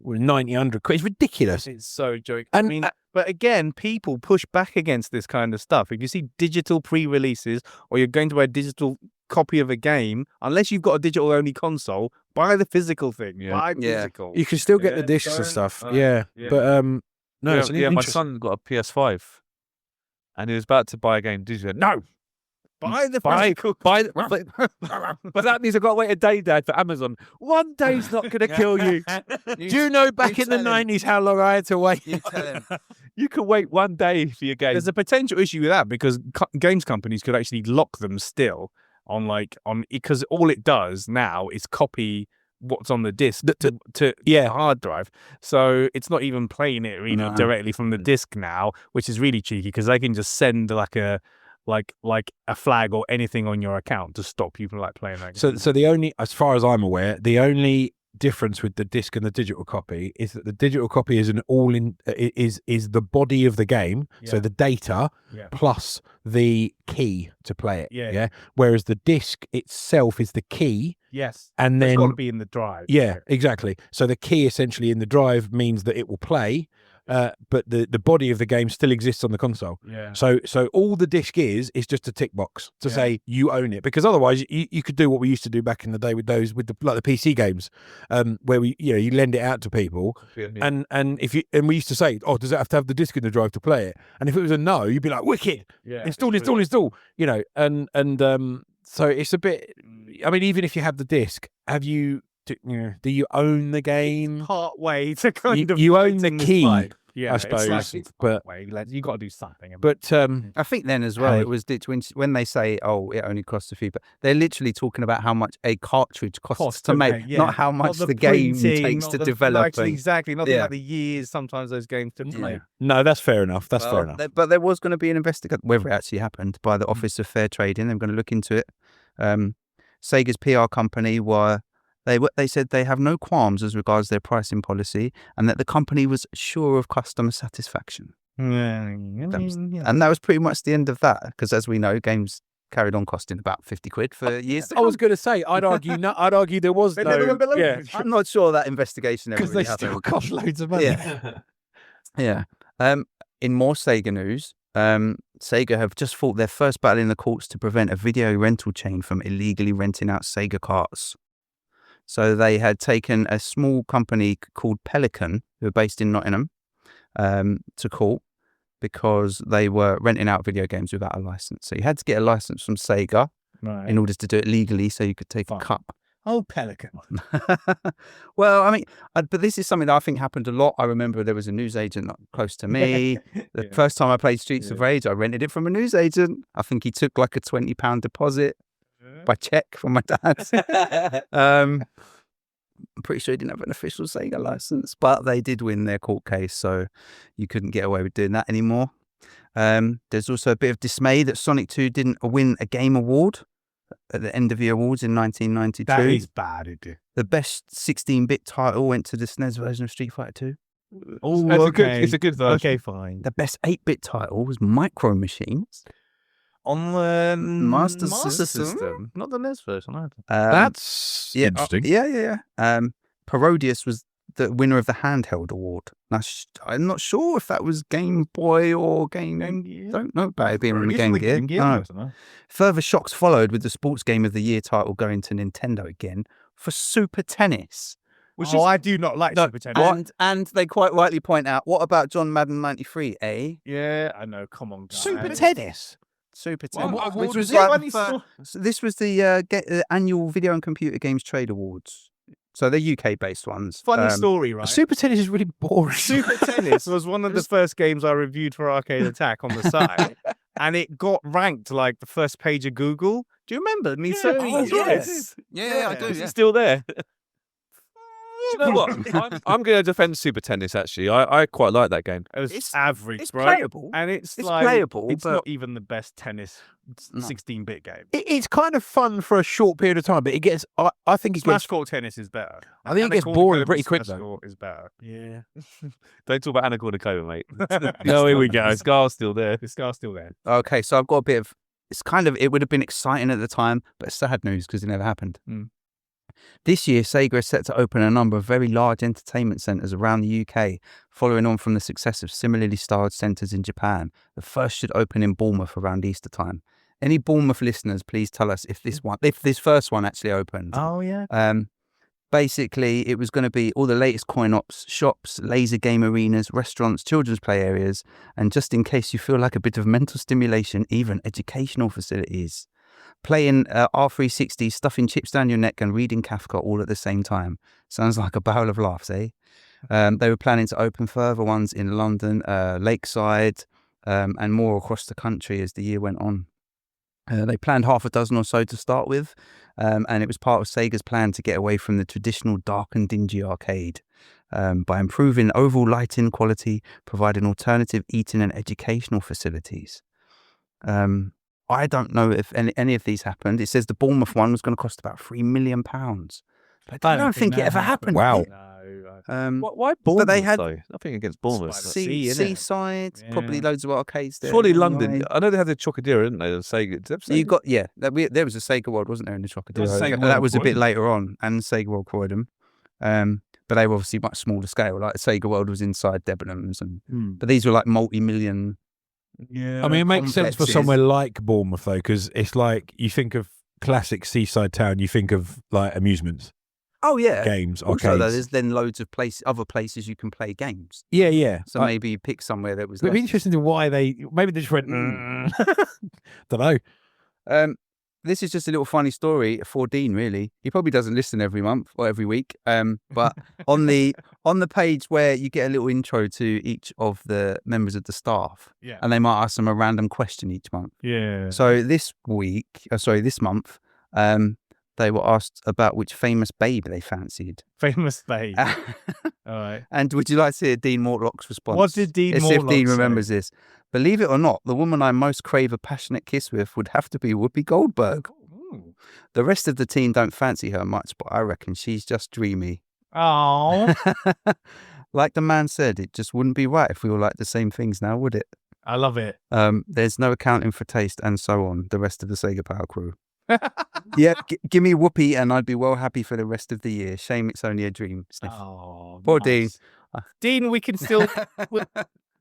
90, 100 quid. It's ridiculous. It's so joke. And, I mean, but again, people push back against this kind of stuff. If you see digital pre-releases or you're going to buy a digital copy of a game, unless you've got a digital-only console, buy the physical thing. Yeah. Buy Yeah. physical. You can still get the Yeah, discs and don't- stuff. oh, Yeah. yeah. But no, it's my interesting. son got a PS5 and he was about to buy a game. He said, "No, Buy the buy, physical. buy." But that means I've got to wait a day, Dad, for Amazon. One day's not going to kill you. Do you know back in the tell him. 90s how long I had to wait? You tell him. You can wait one day for your game. There's a potential issue with that because games companies could actually lock them still on because all it does now is copy what's on the disc to hard drive. So it's not even playing it directly from the disc now, which is really cheeky because they can just send like a flag or anything on your account to stop you from playing that game. So the only, as far as I'm aware, the only difference with the disc and the digital copy is that the digital copy is is the body of the game, so the data plus the key to play it. Whereas the disc itself is the key. Yes, and it's then got to be in the drive. Yeah, exactly. So the key essentially in the drive means that it will play. But the body of the game still exists on the console. Yeah. So all the disc is just a tick box to say you own it, because otherwise you could do what we used to do back in the day with the PC games, where you lend it out to people, and we used to say, oh, does it have to have the disc in the drive to play it? And if it was a no, you'd be like, wicked, install. So it's a bit. I mean, even if you have the disc, do you own the game? Part way to kind of you own the key. Yeah, I suppose, but you got to do something. But I think then as well, it was when they say, "Oh, it only costs a few," but they're literally talking about how much a cartridge costs to make, not how much the game takes to develop. Exactly, not like the years sometimes those games took to make. No, that's fair enough. That's fair enough. But there was going to be an investigation, whether it actually happened, by the Office of Fair Trading. They're going to look into it. Sega's PR company They said they have no qualms as regards their pricing policy and that the company was sure of customer satisfaction. And that was pretty much the end of that, because as we know, games carried on costing about 50 quid for years. I was going to say, I'd argue there was no. Yeah, I'm not sure that investigation ever because really they happened. still cost loads of money. Yeah. In more Sega news, Sega have just fought their first battle in the courts to prevent a video rental chain from illegally renting out Sega carts. So they had taken a small company called Pelican, who are based in Nottingham, to court because they were renting out video games without a license. So you had to get a license from Sega in order to do it legally, so you could take a cut. Oh, Pelican. Well, I mean, but this is something that I think happened a lot. I remember there was a newsagent close to me. The first time I played Streets of Rage, I rented it from a newsagent. I think he took like a £20 deposit by check from my dad. I'm pretty sure he didn't have an official Sega license, but they did win their court case, so you couldn't get away with doing that anymore. There's also a bit of dismay that Sonic 2 didn't win a Game Award at the end of the awards in 1992. That is bad, isn't it? The best 16-bit title went to the SNES version of Street Fighter 2. Oh, it's a good version. Okay, fine. The best 8-bit title was Micro Machines. On the Master System? System. Not the NES version either. That's interesting. Yeah. Parodius was the winner of the handheld award. Now, I'm not sure if that was Game Boy or Game Gear. Don't know about it being on the Game Gear. No. Further shocks followed, with the Sports Game of the Year title going to Nintendo again for Super Tennis. I do not like Super Tennis. And they quite rightly point out, what about John Madden 93, eh? Yeah, I know. Come on, guys. Super Tennis. Super Tennis. Which was this was the annual Video and Computer Games Trade Awards. So they're UK-based ones. Funny story, right? Super Tennis is really boring. Super Tennis was one of the first games I reviewed for Arcade Attack on the site, and it got ranked like the first page of Google. Do you remember me saying? Oh, yes. Yeah, I do. Is it still there? Do you know what? I'm going to defend Super Tennis, actually. I quite like that game. It's average, it's right? playable. And it's playable, it's but not even the best tennis 16-bit game. It's kind of fun for a short period of time, but it gets. I think it Smash gets. Court Tennis is better. I think it gets boring pretty quick, Smash though. Court is better. Yeah. Don't talk about Anna Kournikova, mate. No, here we go. The scar's still there. The scar's still there. Okay, so I've got a bit of... It would have been exciting at the time, but sad news because it never happened. This year, Sega is set to open a number of very large entertainment centres around the UK, following on from the success of similarly styled centres in Japan. The first should open in Bournemouth around Easter time. Any Bournemouth listeners, please tell us if this first one actually opened. Oh, yeah. Basically, it was going to be all the latest coin-ops, shops, laser game arenas, restaurants, children's play areas, and just in case you feel like a bit of mental stimulation, even educational facilities. Playing R360, stuffing chips down your neck and reading Kafka all at the same time. Sounds like a barrel of laughs, eh? They were planning to open further ones in London, Lakeside, and more across the country as the year went on. They planned half a dozen or so to start with, and it was part of Sega's plan to get away from the traditional dark and dingy arcade by improving overall lighting quality, providing alternative eating and educational facilities. I don't know if any of these happened. It says the Bournemouth one was going to cost about £3 million. But I don't think it ever happened. Wow. Why Bournemouth, they had though? Nothing against Bournemouth. Seaside, probably loads of arcades there. Surely London. I know they had the Chocodera, didn't they? The Sega. You got there was a Sega World, wasn't there, in the Chocodera? Sega That World was a bit Croydon. later on, and Sega World Croydon. But they were obviously much smaller scale. Like Sega World was inside Debenhams, but these were like multi-million. Yeah. I mean, it makes sense for complexes. somewhere like Bournemouth, though, because it's like you think of classic seaside town, you think of like amusements, Oh yeah, games, Also, arcades. though, there's then loads of other places you can play games. Yeah. So maybe you pick somewhere that was. It'd be less. interesting to why maybe they just went. Don't know. This is just a little funny story for Dean, really. He probably doesn't listen every month or every week. But on the page where you get a little intro to each of the members of the staff, and they might ask them a random question each month. Yeah. So this month, they were asked about which famous babe they fancied. Famous babe. All right. And would you like to hear Dean Mortlock's response? What did Dean Let's see if Mortlock Dean say? remembers this. Believe it or not, the woman I most crave a passionate kiss with would have to be Whoopi Goldberg. Ooh. The rest of the team don't fancy her much, but I reckon she's just dreamy. Oh, Like the man said, it just wouldn't be right if we all liked the same things now, would it? I love it. There's no accounting for taste and so on, the rest of the Sega Power crew. Yeah, give me Whoopi and I'd be well happy for the rest of the year. Shame it's only a dream. Sniff. Oh, Poor nice. Dean, we can still.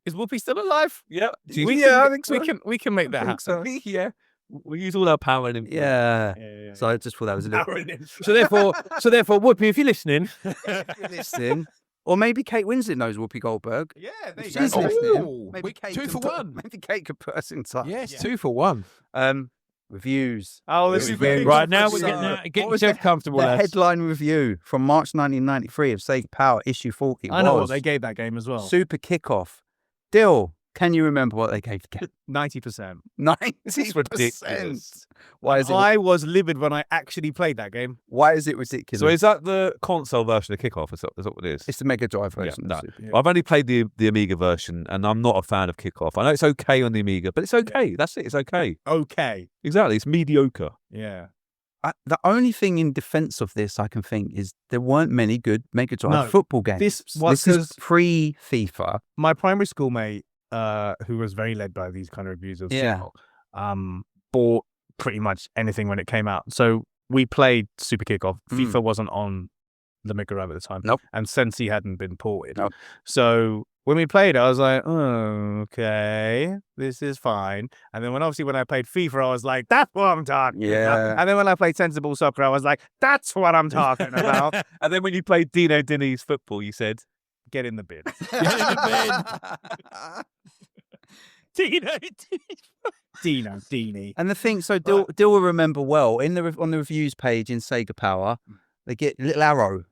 Is Whoopi still alive? Yeah. I think so. We can make that happen. So. Yeah. We use all our power and influence. Yeah. So I just thought that was a little. So therefore, Whoopi, if you're listening, Listen. Or maybe Kate Winslet knows Whoopi Goldberg. Yeah, there you She's go. listening. Maybe Kate 2 for 1. Maybe Kate could put us in touch. Yes, 2 for 1. Reviews. Oh, this is Reviews. Right now, So, we're getting what was yourself comfortable. The lads. headline review from March 1993 of Sega Power issue 40 I know what was they gave that game as well. Super Kickoff. Dill, can you remember what they gave the game? 90%. 90%. ridiculous. Why is it? I was livid when I actually played that game. Why is it ridiculous? So is that the console version of Kickoff? Is that what it is? It's the Mega Drive version. no. of Super. Yeah. I've only played the Amiga version, and I'm not a fan of Kickoff. I know it's okay on the Amiga, but it's okay. That's it. It's okay. Okay. Exactly. It's mediocre. Yeah. The only thing in defense of this I can think is there weren't many good Mega Drive No, football games. this This is pre-FIFA. My primary school mate, who was very led by these kind of reviews of Yeah. Seattle, bought pretty much anything when it came out. So we played Super Kickoff. FIFA wasn't on the Mega Drive at the time. Nope. And Sensi hadn't been ported. Nope. So when we played it, I was like, oh, okay, this is fine. And then when I played FIFA, I was like, that's what I'm talking Yeah. about. And then when I played Sensible Soccer, I was like, that's what I'm talking about. And then when you played Dino Dinny's football, you said, Get in the bin. Dino, Dini. And the thing, so Dill will remember well on the reviews page in Sega Power, they get a little arrow,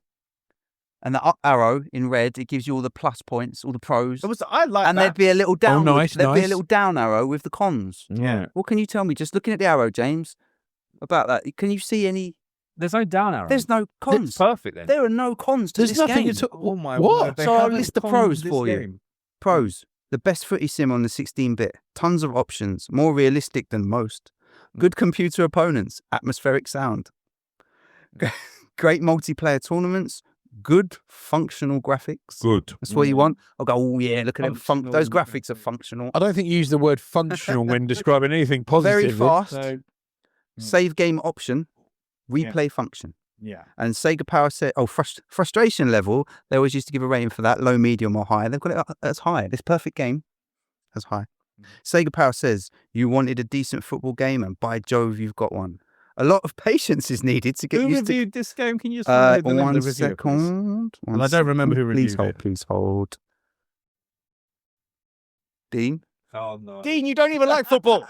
and the up arrow in red, it gives you all the plus points, all the pros, I like and that. there'd be a little down. nice, There'd be a nice. little down arrow with the cons. yeah. What can you tell me, just looking at the arrow, James, about that? Can you see any? There's no down arrow. There's no cons. It's perfect then. There are no cons to There's this nothing game. at all. Oh my What? word. they So I'll haven't list the conned pros this for you. game. Pros: the best footy sim on the 16-bit, tons of options, more realistic than most, good computer opponents, atmospheric sound, great multiplayer tournaments, good functional graphics. Good. That's what you want. I'll go, oh yeah, look at them. Functional Those graphics are functional. I don't think you use the word functional when describing anything positive. Very fast. So, Save game option, replay function. Yeah. And Sega Power said, frustration level, they always used to give a rating for that, low, medium, or high. They've got it as high. This perfect game, as high. Sega Power says, you wanted a decent football game, and by Jove, you've got one. A lot of patience is needed to get Who used to... reviewed this game? Can you just find the name of One the reviewer, please? second. Well, I don't remember who reviewed it. Please hold. Dean? Oh no, Dean, you don't even like football.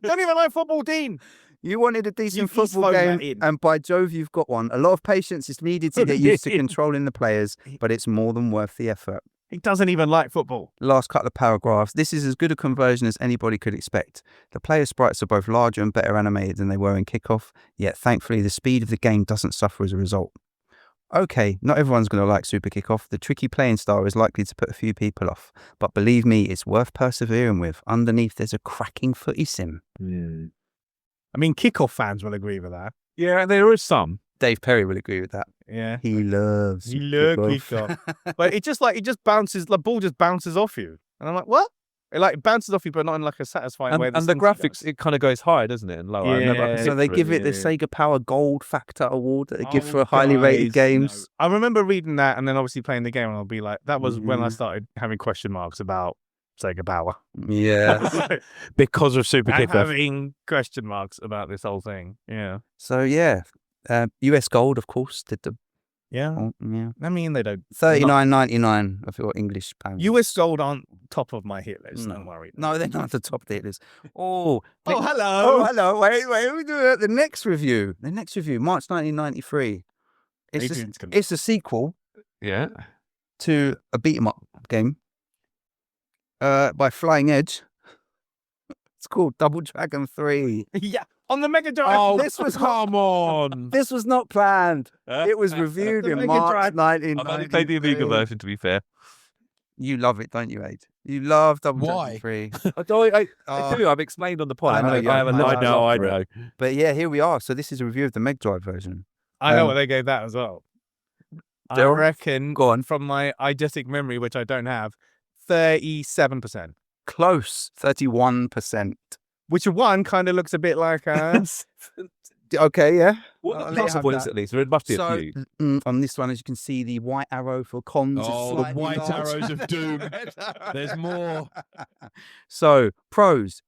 Don't even like football, Dean. You wanted a decent He's football phoned that game, in. and by Jove, you've got one. A lot of patience is needed to get used to controlling the players, but it's more than worth the effort. He doesn't even like football. Last couple of paragraphs. This is as good a conversion as anybody could expect. The player sprites are both larger and better animated than they were in Kickoff, yet thankfully the speed of the game doesn't suffer as a result. Okay, not everyone's going to like Super Kickoff. The tricky playing style is likely to put a few people off, but believe me, it's worth persevering with. Underneath, there's a cracking footy sim. I mean, Kickoff fans will agree with that. yeah, there is some. Dave Perry will agree with that. Yeah. He loves Kickoff. But it just bounces, the ball just bounces off you. And I'm like, what? It bounces off you, but not in like a satisfying way. And the graphics, it kind of goes high, doesn't it? And lower. Yeah. And then, So they give it the Sega Power Gold Factor Award that they give for highly rated games. No. I remember reading that and then obviously playing the game, and I'll be like, that was when I started having question marks about Sega Power. Yeah. Because of Super And Kickoff. having question marks about this whole thing. Yeah. So yeah, US Gold, of course, did the Yeah. yeah I mean, they don't. $39.99 of your English pounds. US Gold aren't top of my hit list. Don't worry. No, they're not at the top of the list. Oh, hello. Oh, hello. Wait. We do it. The next review, March 1993. It's a sequel Yeah. to a beat 'em up game by Flying Edge. It's called Double Dragon 3. Yeah. On the Mega Drive. Oh, This was come on. This was not planned. It was reviewed The in Mega March Drive. 1993. I've only played the illegal version, to be fair. You love it, don't you, Aid? You love Double Why? Dragon 3. I do. I've explained on the pod. I know, I have a yeah. large I know, love for it. But yeah, here we are. So this is a review of the Mega Drive version. I know what they gave that as well. I Daryl? reckon, Go on. from my eidetic memory, which I don't have, 37%. Close, 31%. Which one kind of looks a bit like Okay, yeah. What I'll are let the you plus have points that. at least? There must be a So few. on this one, as you can see, the white arrow for cons. is Oh, the slightly white larger. arrows of doom. There's more. So pros,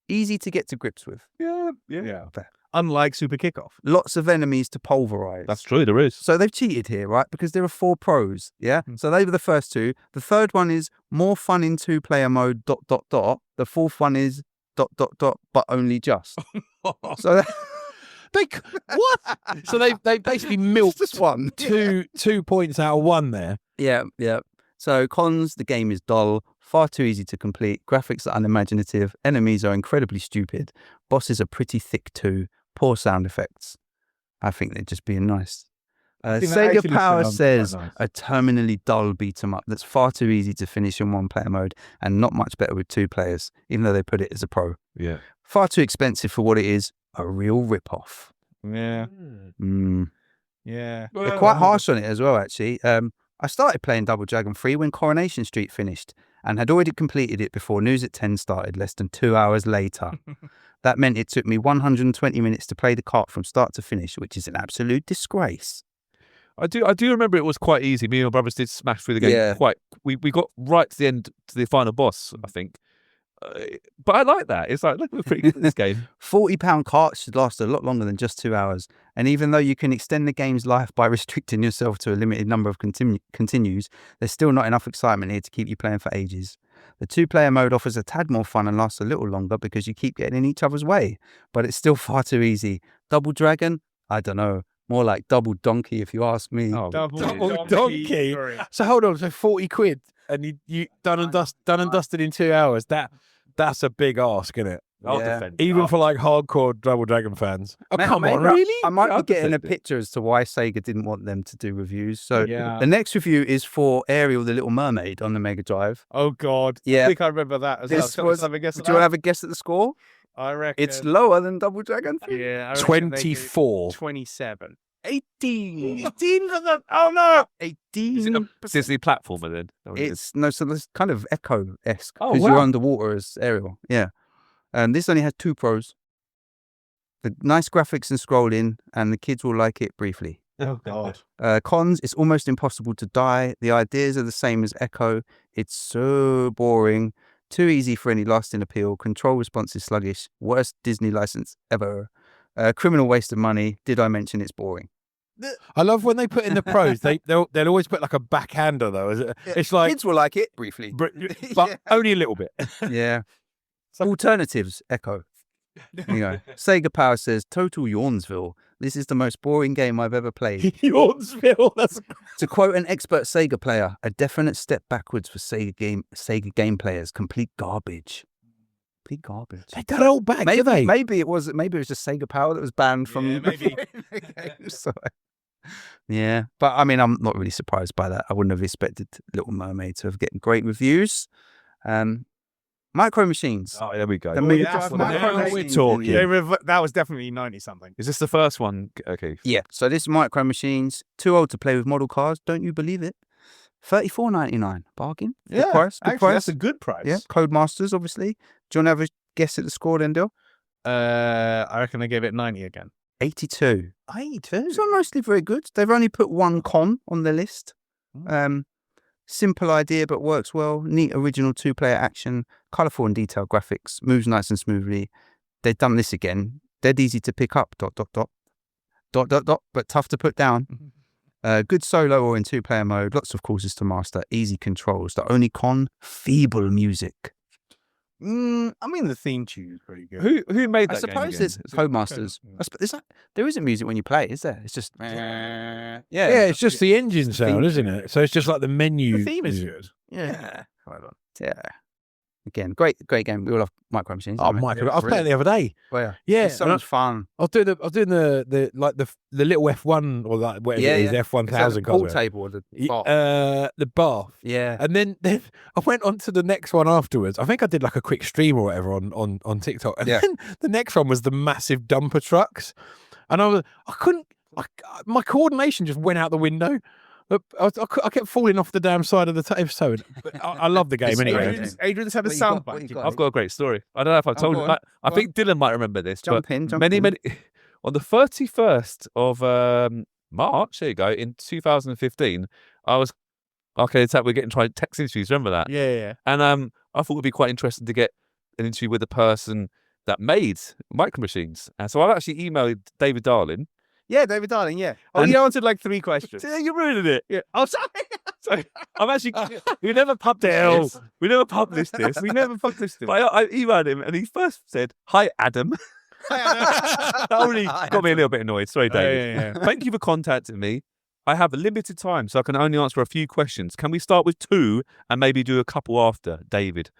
easy to get to grips with. yeah. Unlike Super Kickoff. Lots of enemies to pulverize. That's true. There is. So they've cheated here, right? Because there are 4 pros, yeah? So they were the first 2. The third one is more fun in 2-player mode, ... The fourth one is ... but only just. So What? So they basically milked just one. 2 points out of 1 there. Yeah. So cons, the game is dull, far too easy to complete, graphics are unimaginative, enemies are incredibly stupid, bosses are pretty thick too, poor sound effects. I think they're just being nice. Sega Power says a terminally dull beat 'em up that's far too easy to finish in 1-player mode and not much better with 2 players, even though they put it as a pro. Yeah. Far too expensive for what it is, a real rip-off. Yeah. Yeah. They're quite harsh on it as well, actually. I started playing Double Dragon 3 when Coronation Street finished and had already completed it before News at 10 started less than 2 hours later. That meant it took me 120 minutes to play the cart from start to finish, which is an absolute disgrace. I do remember it was quite easy. Me and my brothers did smash through the game Yeah. we got right to the end, to the final boss, I think. But I like that. It's like, look, we're pretty good at this game. £40 carts should last a lot longer than just 2 hours. And even though you can extend the game's life by restricting yourself to a limited number of continues, there's still not enough excitement here to keep you playing for ages. The 2-player mode offers a tad more fun and lasts a little longer because you keep getting in each other's way, but it's still far too easy. Double Dragon? I don't know. More like Double Donkey if you ask me. Oh, Double donkey. So hold on, so 40 quid and you done and dusted in 2 hours. That's a big ask, isn't it? I'll Yeah. defend. Even for like hardcore Double Dragon fans. Oh, come on, Maybe really? I might Yeah, I'll be getting a defend it. picture as to why Sega didn't want them to do reviews. So Yeah. the next review is for Ariel the Little Mermaid on the Mega Drive. Oh, God. Yeah. I think I remember that as well. This Shall was, I have a guess do at you want to that? have a guess at the score? I reckon. It's lower than Double Dragon 3. Yeah. I reckon they do 24. 27. 18. 18 for the. Oh, no. 18. Is it a Disney platformer then? Oh, it is. It's no, so it's kind of Echo-esque Oh, because you're wow. underwater as Ariel. Yeah. And this only has 2 pros. The nice graphics and scrolling, and the kids will like it briefly. Oh God. Cons, it's almost impossible to die. The ideas are the same as Echo. It's so boring. Too easy for any lasting appeal. Control response is sluggish. Worst Disney license ever. Criminal waste of money. Did I mention it's boring? I love when they put in the pros. They'll always put like a backhander though. It's like kids will like it briefly, but Yeah. only a little bit. Yeah. Alternatives. Echo. Sega Power says Total Yawnsville. This is the most boring game I've ever played. Yawnsville. That's To quote an expert Sega player, a definite step backwards for Sega game players. Complete garbage. Complete garbage. they got old back. Maybe, do they? maybe it was just Sega Power that was banned from maybe. So, yeah, but I mean, I'm not really surprised by that. I wouldn't have expected Little Mermaid to have gotten great reviews. Micro Machines. Oh, there we go. The Mega that's Drive what Micro now we're Machines. talking. That was definitely 90-something. Is this the first one? Okay. Yeah, so this Micro Machines, too old to play with model cars. Don't you believe it? $34.99, bargain. Good price. Good actually, price. that's a good price. Yeah, Codemasters, obviously. Do you want to have a guess at the score then, Dill? I reckon I gave it 90 again. 82. 82? It's not mostly very good. They've only put one con on the list. Simple idea, but works well. Neat original 2-player action, colourful and detailed graphics, moves nice and smoothly. They've done this again. Dead easy to pick up. ... But tough to put down. Good solo or in 2-player mode. Lots of courses to master. Easy controls. The only con, feeble music. I mean, the theme tune is pretty good. Who made that I suppose game it's Codemasters. There isn't music when you play, is there? It's just Yeah, it's just the engine sound, isn't it? So it's just like the menu. The theme is music. good. Yeah. Yeah. Again, great game. We all love Micro Machines. Oh, Micro! I was playing the other day. Well, Yeah, it's so much fun. I was doing the little F1 or like whatever it is, F1000 the pool table or the bath. the bath. Yeah. And then I went on to the next one afterwards. I think I did like a quick stream or whatever on TikTok. And then the next one was the massive dumper trucks. And my coordination just went out the window. I kept falling off the damn side of the episode. But I love the game anyway. Adrian's had a sound bite. I've got a great story. I don't know if I've told you. I think Dylan might remember this. Jump in. On the 31st of March, there you go, in 2015, I was Arcade Attack. We're getting trying text interviews. Remember that? Yeah. And I thought it would be quite interesting to get an interview with the person that made Micro Machines. And so I've actually emailed David Darling. Yeah, David Darling, yeah. Oh, And- he answered like 3 questions. Yeah, you ruined it. Yeah. Oh, sorry. So I'm actually. We never published this. We never published this. We never published it. But I emailed him, and he first said, "Hi, Adam." That only got me a little bit annoyed. Sorry, David. Yeah. Thank you for contacting me. I have a limited time, so I can only answer a few questions. Can we start with 2 and maybe do a couple after, David?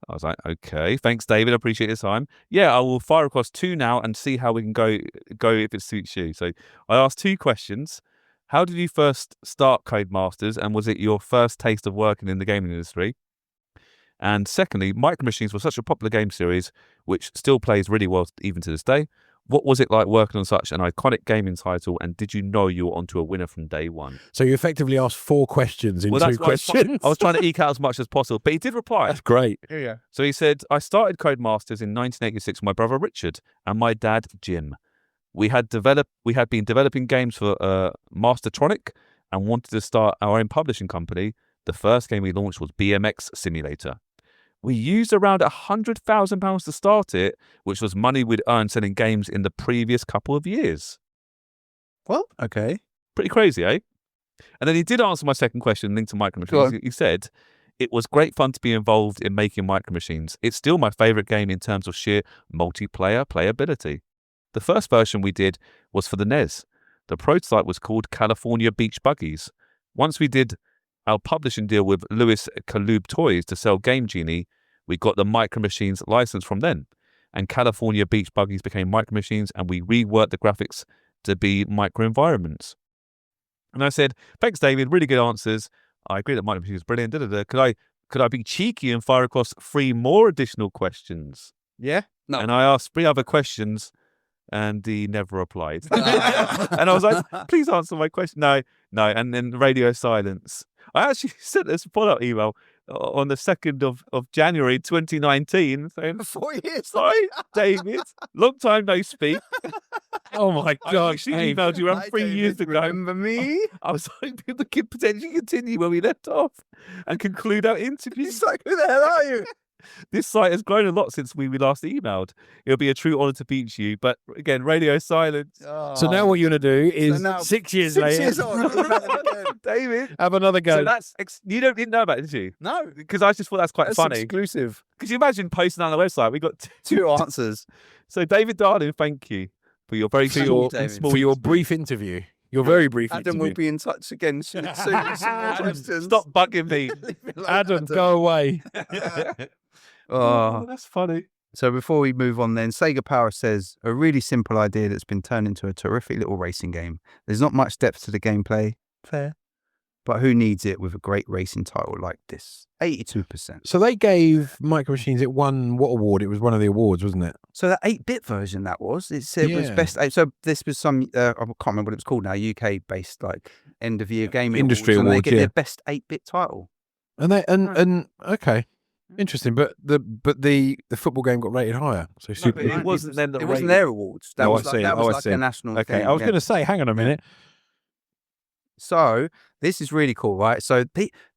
I was like, okay, thanks, David. I appreciate your time. Yeah, I will fire across 2 now and see how we can go if it suits you. So I asked 2 questions. How did you first start Codemasters, and was it your first taste of working in the gaming industry? And secondly, Micro Machines was such a popular game series, which still plays really well even to this day. What was it like working on such an iconic gaming title, and did you know you were onto a winner from day one? So you effectively asked 4 questions in 2 why questions. I was trying to eke out as much as possible, but he did reply. That's great. Yeah. So he said, I started Codemasters in 1986 with my brother Richard and my dad Jim. We had been developing games for Mastertronic and wanted to start our own publishing company. The first game we launched was BMX Simulator. We used around £100,000 to start it, which was money we'd earned selling games in the previous couple of years. Well, okay. Pretty crazy, eh? And then he did answer my second question linked to Micro Machines. He said, it was great fun to be involved in making Micro Machines. It's still my favourite game in terms of sheer multiplayer playability. The first version we did was for the NES. The prototype was called California Beach Buggies. Once we did our publishing deal with Louis Kaloob Toys to sell Game Genie, we got the Micro Machines license from them. And California Beach Buggies became Micro Machines, and we reworked the graphics to be micro environments. And I said, thanks, David. Really good answers. I agree that Micro Machines is brilliant. Could I be cheeky and fire across 3 more additional questions? Yeah? No. And I asked 3 other questions, and he never replied. And I was like, please answer my question. No. And then radio silence. I actually sent this follow-up email on the 2nd of January 2019 saying, 4 years. sorry, David, long time no speak. Oh my I God. actually emailed you around 3 years ago. Remember me? I was hoping we could potentially continue where we left off and conclude our interview. He's like, who the hell are you? This site has grown a lot since we last emailed. It'll be a true honour to meet you. But again, radio silence. So now what you're going to do is now 6 years 6 later, years on. David. have another go. So you didn't know about it, did you? No, Because I just thought that's quite that's funny. exclusive. Could you imagine posting on the website? We got Two answers. So David Darling, thank you for your very Thank short you, and David. small for your brief interview. Your very brief Adam interview. will be in touch again soon. Adam, stop bugging me. Adam, go away. Oh, that's funny. So before we move on then, Sega Power says, a really simple idea that's been turned into a terrific little racing game. There's not much depth to the gameplay. Fair. But who needs it with a great racing title like this? 82%. So they gave Micro Machines, it won what award? It was one of the awards, wasn't it? So that 8-bit version that was, it said was Yeah. best. So this was some, I can't remember what it was called now, UK-based like end of year gaming Industry awards, and awards, they get yeah. their best 8-bit title. And they okay. Interesting, but the football game got rated higher. So super. It wasn't then the It wasn't rating. their awards. That Oh, was I like, see. that was Oh, I like see. a national Okay, thing. I was yeah. going to say, hang on a minute. So this is really cool, right? So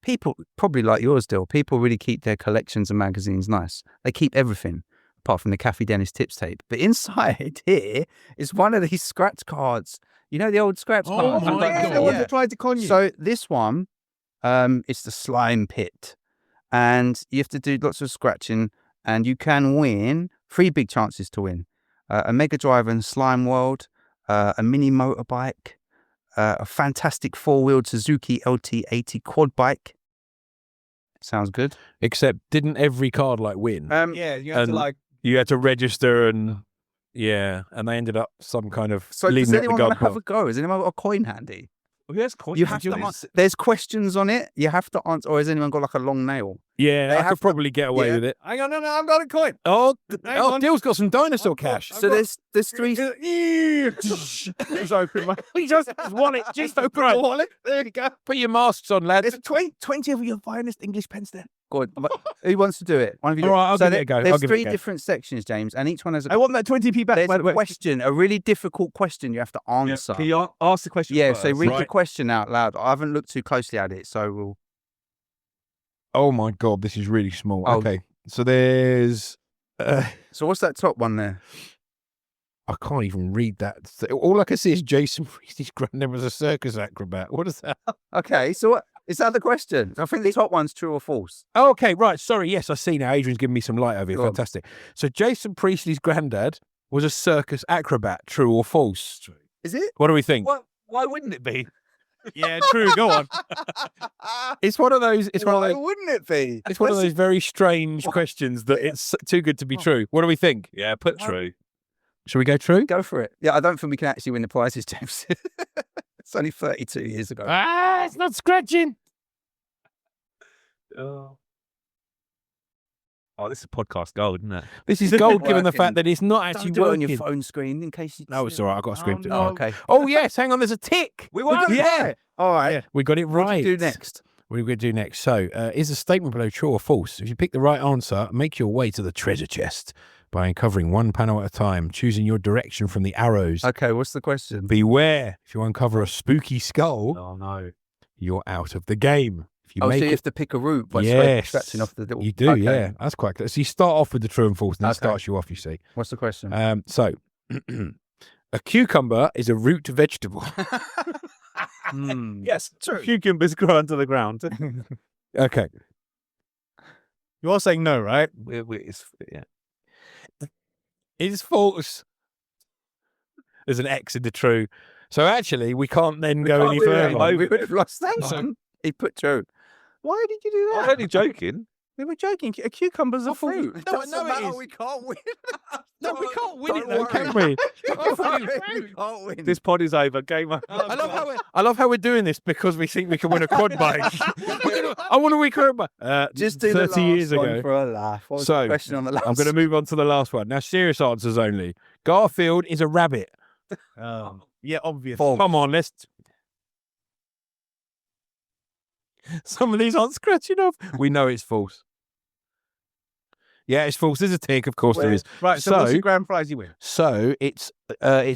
people, probably like yours, Dill, people really keep their collections of magazines nice. They keep everything, apart from the Kathy Dennis tips tape. But inside here is one of these scratch cards. You know the old scratch Oh cards? my Yeah. God. The one that tried to con you. So this one, it's the slime pit. And you have to do lots of scratching, and you can win 3 big chances to win. A Mega Drive and Slime World, a mini motorbike, a fantastic 4-wheeled Suzuki LT80 quad bike. Sounds good. Except, didn't every card win? yeah, you have to and- You had to register and and they ended up some kind of So does leading up the anyone want to have guard. a go? Has anyone got a coin handy? Yes, coin. You have to there's questions on it. You have to answer, or has anyone got like a long nail? Yeah, They I have could to- probably get away yeah. with it. Hang on, no, I've got a coin. Oh, Hang on. Dill's got some dinosaur cash. So there's 3. Just open my wallet. Just open my wallet. There you go. Put your masks on, lads. There's 20 of your finest English pens there. Good. Who wants to do it? One of you. All right, I'll so give it a go. I'll There's give it a 3 go. different sections, James, and each one has a I want that 20p back. there's by a the way. question, a really difficult question you have to answer. Can you ask the question Yeah, first? so read the Right. question out loud. I haven't looked too closely at it, so we'll. Oh my God, this is really small. Oh. Okay, so there's. So what's that top one there? I can't even read that. All I can see is Jason Priestley's granddad was a circus acrobat. What is that? Okay, so what is that the question? I think the top one's true or false. Oh, okay, right. Sorry. Yes, I see now. Adrian's giving me some light over here. Go on. Fantastic. So Jason Priestley's granddad was a circus acrobat. True or false? Is it? What do we think? Why wouldn't it be? Yeah, true. Go on. It's one of those. It's one of Why those. wouldn't it be? It's one of those very strange questions that it's too good to be true. What do we think? Yeah, put true. Shall we go true? Go for it. Yeah, I don't think we can actually win the prizes, James. It's only 32 years ago. Ah, it's not scratching. Oh, this is podcast gold, isn't it? This is gold, given the Working. fact that it's not Don't actually do it on working. your phone screen in case you. No, it's all right. I've got a script. Oh, okay. Oh yes, hang on. There's a tick. We won. Yeah. All right. Yeah, we got it What right. do you do next? What are we going to do next? So, is the statement below true or false? If you pick the right answer, make your way to the treasure chest by uncovering one panel at a time, choosing your direction from the arrows. Okay, what's the question? Beware, if you uncover a spooky skull, Oh no. you're out of the game. If you So make you it, have to pick a route by yes, scratching off the little. you do, Okay. yeah. That's quite clear. So you start off with the true and false, and that Okay. starts you off, you see. What's the question? So, a cucumber is a root vegetable. Yes, true. Cucumbers grow under the ground. Okay. You are saying no, right? Yeah. Is false. There's an X in the true. So actually, we can't then go any further. We would have lost that So- one. He put true. Why did you do I'm that? only joking. We were joking. A cucumber's a fruit. It No, doesn't no, matter, it is. We can't win. No, we can't win Don't it, though, worry. can we? We can't win. This pod is over. Game over. I love how we're doing this because we think we can win a quad bike. I want to win a quad bike. Just do 30 the last years one ago. for a laugh. What was So, the question on the last? I'm going to move on to the last one. Now, serious answers only. Garfield is a rabbit. Yeah, obvious. False. Come on, let's. Some of these aren't scratching off. We know it's false. Yeah, it's false. There's a tick. Of course there is. Right, so what's the grand prize you win? So it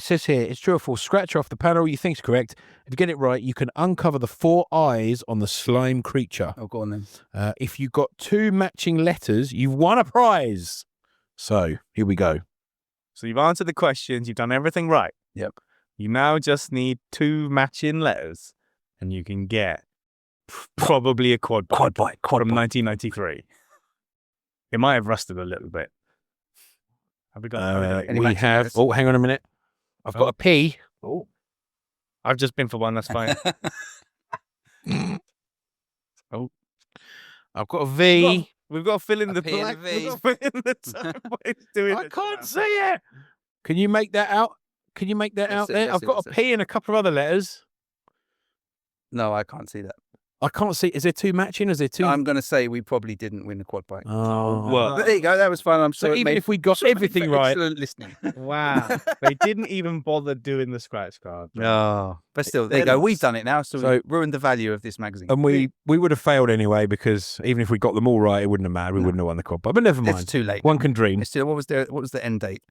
says here, it's true or false. Scratch off the panel you think's correct. If you get it right, you can uncover the 4 eyes on the slime creature. Oh, go on then. If you got 2 matching letters, you've won a prize. So here we go. So you've answered the questions. You've done everything right. Yep. You now just need 2 matching letters, and you can get probably a quad bike from 1993. It might have rusted a little bit. Have we got? We have. Oh, hang on a minute. I've got a P. Oh, I've just been for one. That's fine. Oh, I've got a V. We've got to fill in the P and a blank. V. We've got to fill in the time. What it's doing. I can't see it. Can you make that out? Can you make that out there? I've got a P and a couple of other letters. No, I can't see that. I can't see. Is there 2 matching? Is there 2? I'm going to say we probably didn't win the quad bike. Oh, well, But there you go. That was fun. I'm so sure even if we got everything right, excellent listening. wow. They didn't even bother doing the scratch card. No, but still, there you go. We've done it now, so we've ruined the value of this magazine. and we would have failed anyway because even if we got them all right, it wouldn't have mattered. We wouldn't have won the quad bike. But never mind. It's too late. One can dream. It's still, what was the end date?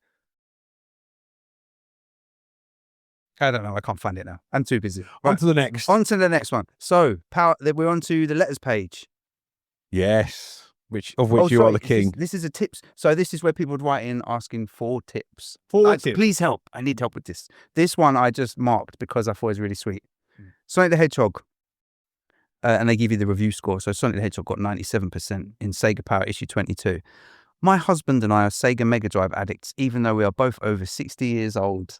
I don't know. I can't find it now. I'm too busy. On to the next. On to the next one. So, we're on to the letters page. Yes. Which you are the king. This is a tips. So this is where people would write in asking for tips. 4 tips. Please help. I need help with this. This one I just marked because I thought it was really sweet. Sonic the Hedgehog. And they give you the review score. So Sonic the Hedgehog got 97% in Sega Power issue 22. My husband and I are Sega Mega Drive addicts, even though we are both over 60 years old.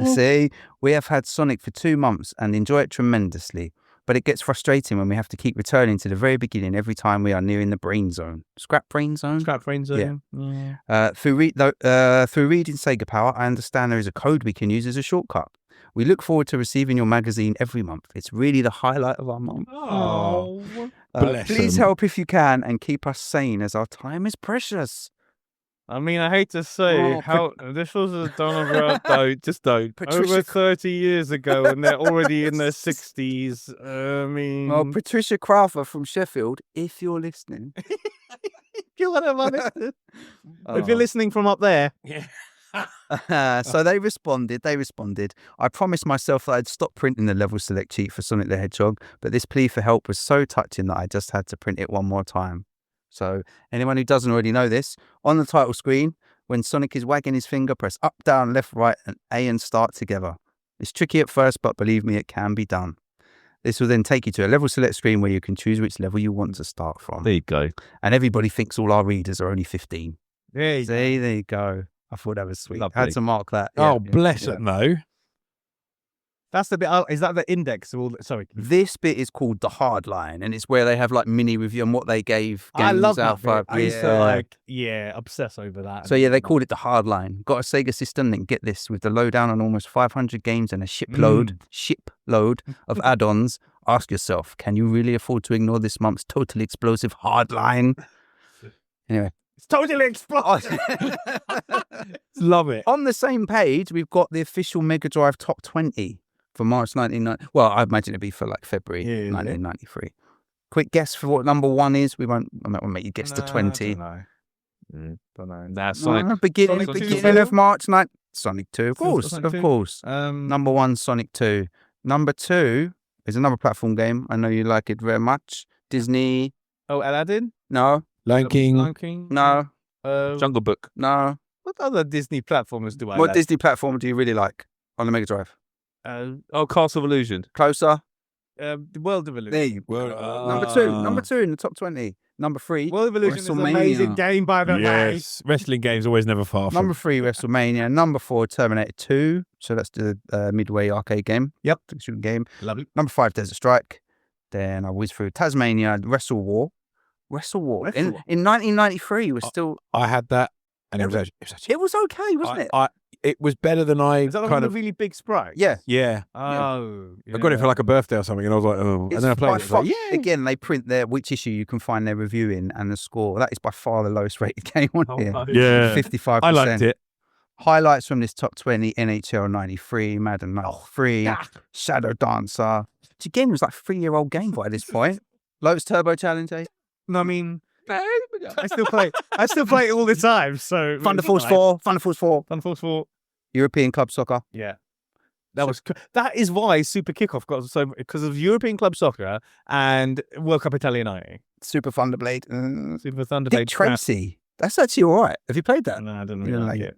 See, we have had Sonic for 2 months and enjoy it tremendously, but it gets frustrating when we have to keep returning to the very beginning every time we are nearing the brain zone. Scrap brain zone? Scrap brain zone. Yeah. Through reading Sega Power, I understand there is a code we can use as a shortcut. We look forward to receiving your magazine every month. It's really the highlight of our month. Oh, please help if you can and keep us sane as our time is precious. I mean, I hate to say how this was done over just over 30 years ago, and they're already in their 60s. I mean, well, Patricia Crowther from Sheffield, if you're listening, if you're listening from up there, so they responded. I promised myself that I'd stop printing the level select cheat for Sonic the Hedgehog, but this plea for help was so touching that I just had to print it one more time. So anyone who doesn't already know this, on the title screen, when Sonic is wagging his finger, press up, down, left, right, and A and start together. It's tricky at first, but believe me, it can be done. This will then take you to a level select screen where you can choose which level you want to start from. There you go. And everybody thinks all our readers are only 15. There you go. I thought that was sweet. Lovely. I had to mark that. Oh, bless it, no. That's the bit. Is that the index? Sorry. This bit is called the hard line, and it's where they have like mini review on what they gave games I love out that bit. for. I used to obsess over that. So yeah, they called it the hard line. Got a Sega system, then get this, with the lowdown on almost 500 games and a shipload of add-ons. Ask yourself, can you really afford to ignore this month's totally explosive hard line? Anyway. It's totally explosive. Love it. On the same page, we've got the official Mega Drive Top 20 for March 1990. Well, I imagine it'd be for like February 1993. Quick guess for what number 1 is. I won't make you guess to 20. I don't know. That's Sonic. Beginning of March 9. Sonic 2, of course, Sonic 2? of course. Number 1, Sonic 2. Number 2 is another platform game. I know you like it very much. Disney. Oh, Aladdin? No. Lion King. No. Jungle Book. No. What other Disney platformers do I What like? Disney platform do you really like on the Mega Drive? Castle of Illusion. Closer. The World of Illusion. There you go. Number two in the top 20. Number 3, World of Illusion is an WrestleMania. amazing game, by the way. Yes. Wrestling games always never far from. Number 3, WrestleMania. Number 4, Terminator 2. So that's the Midway arcade game. Yep. Shooting game. Lovely. Number 5, Desert Strike. Then I whizzed through Tasmania, Wrestle War. In 1993 was still. I had that, and it was okay, wasn't it? It was better than I Is that kind a of. really big sprite? Yeah. Yeah. Oh. I got it for like a birthday or something, and I was like, oh. And then I played it. Like, yeah. Again, they print which issue you can find their review in and the score. That is by far the lowest rated game on here. Yeah. 55%. I liked it. Highlights from this top 20: NHL 93, Madden 93, Shadow Dancer. The game was like a 3-year-old game by this point. Lotus Turbo Challenge, eh? No, I mean, I still play it all the time. So Thunder Force 4, Thunder Force 4, Thunder Force 4, European Club Soccer. Yeah. That is why Super Kickoff got so, because of European Club Soccer and World Cup Italia 90. Super Thunderblade. Super Thunderblade. Dick Tracy. That's actually all right. Have you played that? No, I didn't really like it.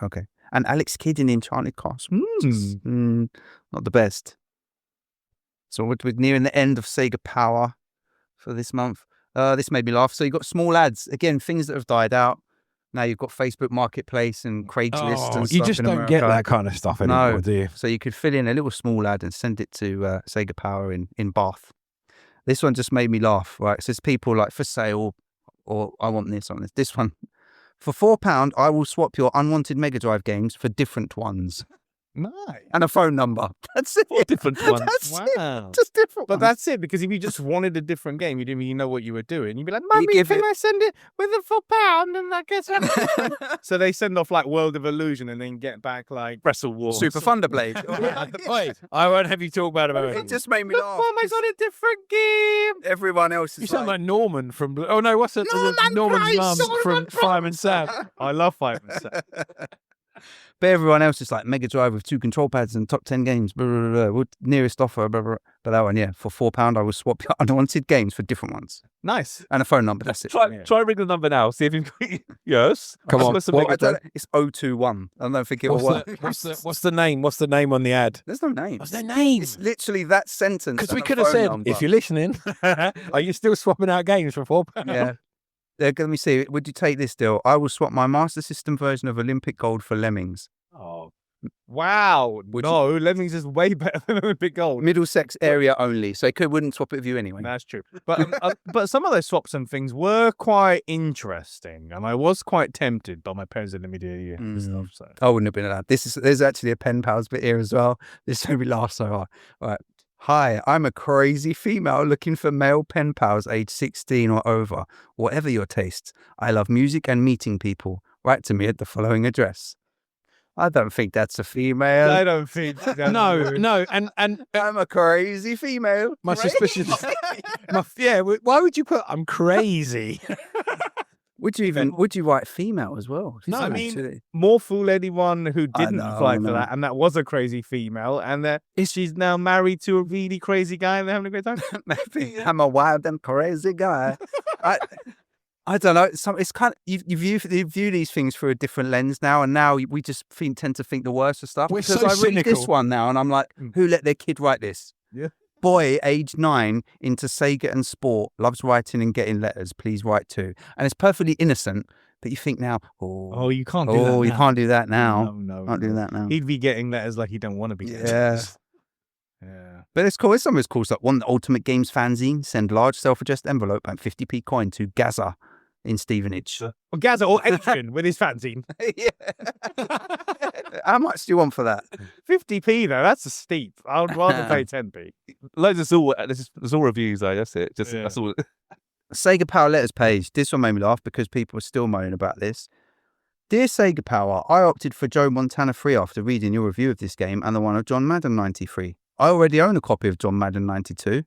Okay. And Alex Kidd in the Enchanted Castle. Not the best. So we're nearing the end of Sega Power for this month. This made me laugh. So you've got small ads. Again, things that have died out. Now you've got Facebook Marketplace and Craigslist and stuff. You just don't get that kind of stuff anymore, do you? So you could fill in a little small ad and send it to Sega Power in Bath. This one just made me laugh, right? It says people like for sale, or I want this on this. This one, for £4, I will swap your unwanted Mega Drive games for different ones. Nice. And a phone number. That's it. 4 different ones. That's Wow. it. Just different But ones. that's it, because if you just wanted a different game, you didn't really know what you were doing. You'd be like, Mummy, can I send it with a £4 and I guess So they send off like World of Illusion and then get back like Wrestle Wars. Super Thunderblade. Wait, I won't have you talk about it. It just made me laugh. Mum, I got a different game. Everyone else is You sound like Norman from... Oh, no, what's it? Norman's mum from Fireman Sam. I love Fireman Sam. But everyone else is like Mega Drive with 2 control pads and top 10 games. Blah, blah, blah, nearest offer. Blah, blah. But that one, yeah, for £4, I will swap your unwanted games for different ones. Nice. And a phone number. That's it. Try ring the number now. See if you've got... Yes. Come on. It's 021. I don't think it will work. What's the name? What's the name on the ad? There's no name. What's their name? It's literally that sentence. Because and we a could have phone said, number. if you're listening, are you still swapping out games for £4? Yeah. Let me see. Would you take this deal? I will swap my Master System version of Olympic Gold for Lemmings. Oh. Wow. Lemmings is way better than Olympic Gold. Middlesex area only. So I wouldn't swap it with you anyway. That's true. But some of those swaps and things were quite interesting. And I was quite tempted, but my parents didn't let me do stuff. So. I wouldn't have been allowed. There's actually a pen pals bit here as well. This made me laugh so hard. All right. Hi, I'm a crazy female looking for male pen pals aged 16 or over. Whatever your tastes. I love music and meeting people. Write to me at the following address. I don't think that's a female. I don't think that's No, and I'm a crazy female. my suspicion is, why would you put I'm crazy? Would you write female as well? No, I mean, more fool anyone who didn't apply for that, and that was a crazy female, and that she's now married to a really crazy guy, and they're having a great time. Maybe I'm a wild and crazy guy. I don't know. It's kind of you view these things through a different lens now, and now we just tend to think the worst of stuff. We're because so I read cynical. this one now, and I'm like, who let their kid write this? Yeah. Boy, age 9, into Sega and sport, loves writing and getting letters. Please write too. And it's perfectly innocent, but you think now, you can't do that. Oh, you can't do that now. No, Can't do that now. He'd be getting letters like he don't want to be getting Yeah. letters. Yeah. But it's cool. It's some of it's cool stuff. One, the Ultimate Games fanzine. Send large self-addressed envelope and 50p coin to Gaza in Stevenage. Or Gaza or Adrian with his fanzine. Yeah. How much do you want for that? 50p though, that's a steep. I would rather pay 10p. Loads of there's all reviews though. That's it. That's all. Sega Power letters page. This one made me laugh because people were still moaning about this. Dear Sega Power, I opted for Joe Montana 3 after reading your review of this game and the one of John Madden 93. I already own a copy of John Madden 92.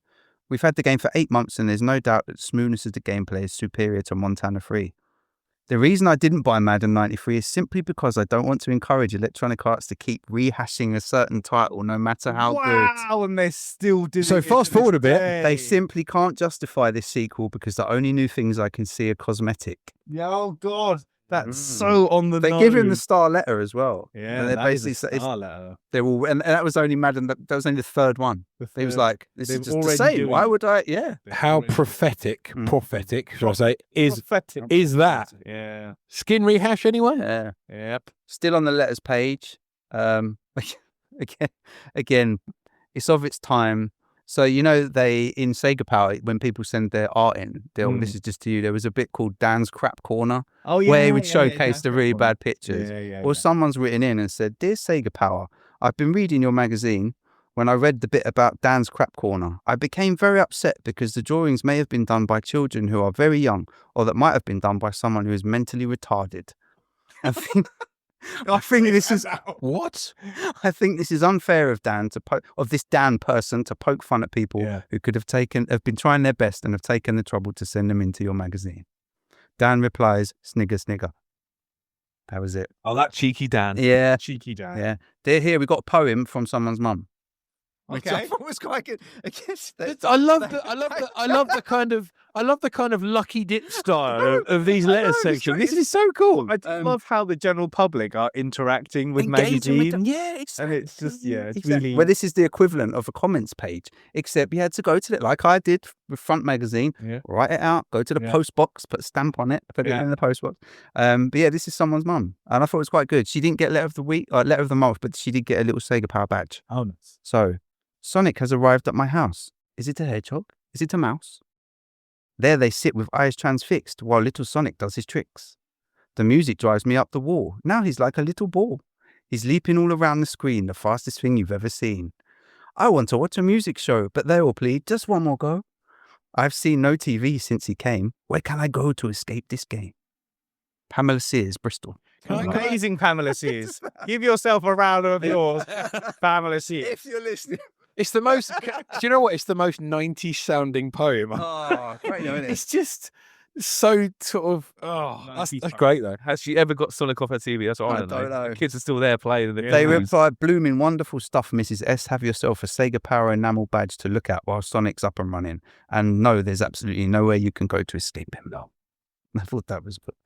We've had the game for 8 months and there's no doubt that the smoothness of the gameplay is superior to Montana 3. The reason I didn't buy Madden 93 is simply because I don't want to encourage Electronic Arts to keep rehashing a certain title no matter how good. Wow, and they're still doing So it fast to this forward a bit. day. They simply can't justify this sequel because the only new things I can see are cosmetic. Oh God, that's so on the They nose. give him the star letter as well. Yeah, and they that is basically a say star letter. they're all, and that was only Madden. That was only the third one. He was like, "This is they've just the already same. doing Why it. would I?" Yeah. How prophetic, should I say, is Prophetic. that? Yeah. Skin rehash anyway? Yeah. Yep. Still on the letters page. Again, it's of its time. So they in Sega Power when people send their art in, this is just to you. There was a bit called Dan's Crap Corner Oh yeah. where he would yeah, showcase the yeah, really yeah. bad pictures. Yeah. Or someone's written in and said, "Dear Sega Power, I've been reading your magazine. When I read the bit about Dan's Crap Corner, I became very upset because the drawings may have been done by children who are very young, or that might have been done by someone who is mentally retarded. I think this is What? I think this is unfair of Dan of this Dan person to poke fun at people who could have been trying their best and have taken the trouble to send them into your magazine. Dan replies, snigger, snigger. That was it. Oh, that cheeky Dan. Yeah. Cheeky Dan. Yeah. There, here, we got a poem from someone's mum. Which I Okay. thought was quite good. I guess I love the kind of lucky dip style of these letter sections. This is so cool. I love how the general public are interacting with engaging with magazines. yeah, exactly. And it's just, it's Exactly. really... Well, this is the equivalent of a comments page, except you had to go to it like I did with Front Magazine, write it out, go to the post box, put a stamp on it, put it in the post box. But yeah, this is someone's mum. And I thought it was quite good. She didn't get letter of the week or letter of the month, but she did get a little Sega Power badge. Oh, nice. So, Sonic has arrived at my house. Is it a hedgehog? Is it a mouse? There they sit with eyes transfixed while little Sonic does his tricks. The music drives me up the wall. Now he's like a little ball. He's leaping all around the screen, the fastest thing you've ever seen. I want to watch a music show, but they all plead, just one more go. I've seen no TV since he came. Where can I go to escape this game? Pamela Sears, Bristol. Amazing, Pamela Sears. Give yourself a round of applause, Pamela Sears. If you're listening. It's the most. Do you know what? It's the most 90s sounding poem. Oh, great, isn't it? It's just so sort of. Oh, that's great though. Has she ever got Sonic off her TV? That's what I don't know. The kids are still there playing. They replied, blooming wonderful stuff, Mrs. S. Have yourself a Sega Power enamel badge to look at while Sonic's up and running. And no, there's absolutely nowhere you can go to escape him. No. I thought that was good.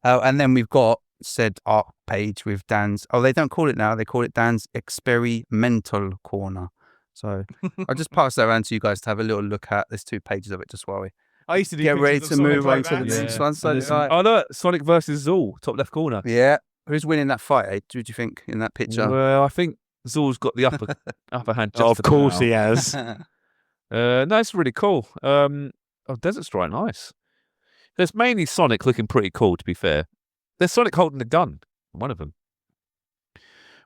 And then we've got said art page with Dan's. Oh, they don't call it now. They call it Dan's experimental corner. So I'll just pass that around to you guys to have a little look at. There's 2 pages of it just while we I used to do get ready pictures to of move on Sonic to the like that. next one. So Oh no, Sonic versus Zool, top left corner. yeah, who's winning that fight? Eh? Do you think in that picture? Well, I think Zool's got the upper hand. Just Of course he has. No, it's really cool. Desert Strike, nice. There's mainly Sonic looking pretty cool, to be fair. There's Sonic holding a gun, one of them.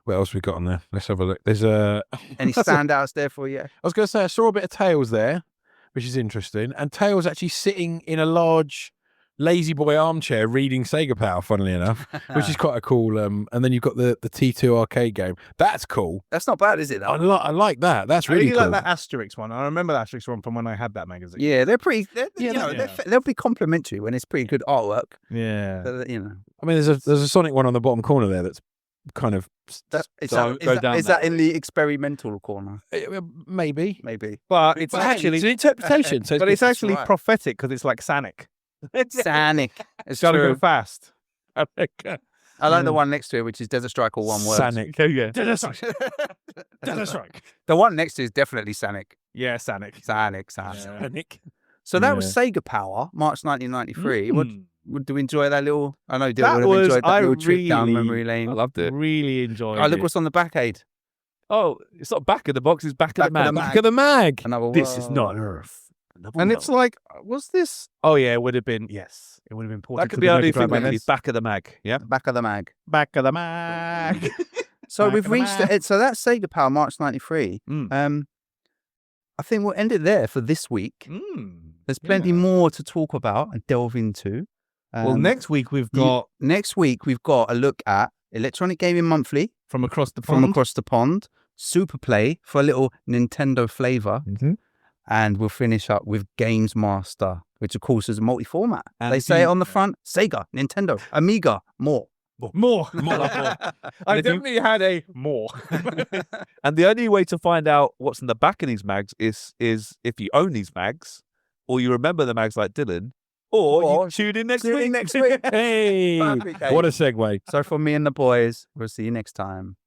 What else we got on there? Let's have a look. There's Any standouts there for you? I was going to say I saw a bit of Tails there, which is interesting, and Tails actually sitting in a large lazy boy armchair reading Sega Power, funnily enough, which is quite a cool. And then you've got the T2 arcade game. That's cool. That's not bad, is it? I like that. That's really cool. like that Asterix one. I remember the Asterix one from when I had that magazine. Yeah, they're pretty. They'll be complimentary when it's pretty good artwork. Yeah. But, you know, I mean, there's a Sonic one on the bottom corner there that's kind of. Is that in the experimental corner? Maybe. But it's But actually it's an interpretation. So but it's actually right. prophetic because it's like Sonic. Sonic. It's Gotta true. go fast. I like the one next to it, which is Desert Strike, all one word. Sonic. Oh yeah. Desert Strike. The one next to is definitely Sonic. Yeah, Sonic. Sonic. Sonic. So that was Sega Power, March 1993. What do we enjoy that little? I know you would have enjoyed that little trip down memory lane. I loved it. Really enjoyed Oh, look it. what's on the back aid. Oh, it's not back of the box, it's back of the mag. Back of the mag. Another This is not Earth. And it's like, was this? Oh yeah, it would have been. Yes, it would have been ported. That could to be the only Mega Drive thing by maybe then. back of the mag. Yeah. back of the mag. Back of the mag. So Back we've of the reached mag. it. So that's Sega Power, March 93. I think we'll end it there for this week. There's plenty more to talk about and delve into. Well, next week we've got Next week we've got a look at Electronic Gaming Monthly From Across the from Pond. across the pond, Super Play for a little Nintendo flavor, and we'll finish up with Games Master, which of course is a multi-format. And They say it on the front: Sega, Nintendo, Amiga, more. More. I definitely had a more. And the only way to find out what's in the back of these mags is if you own these mags, or you remember the mags like Dylan, or you tune in next week. Next week. Hey, Perfect, what a segue. So from me and the boys, we'll see you next time.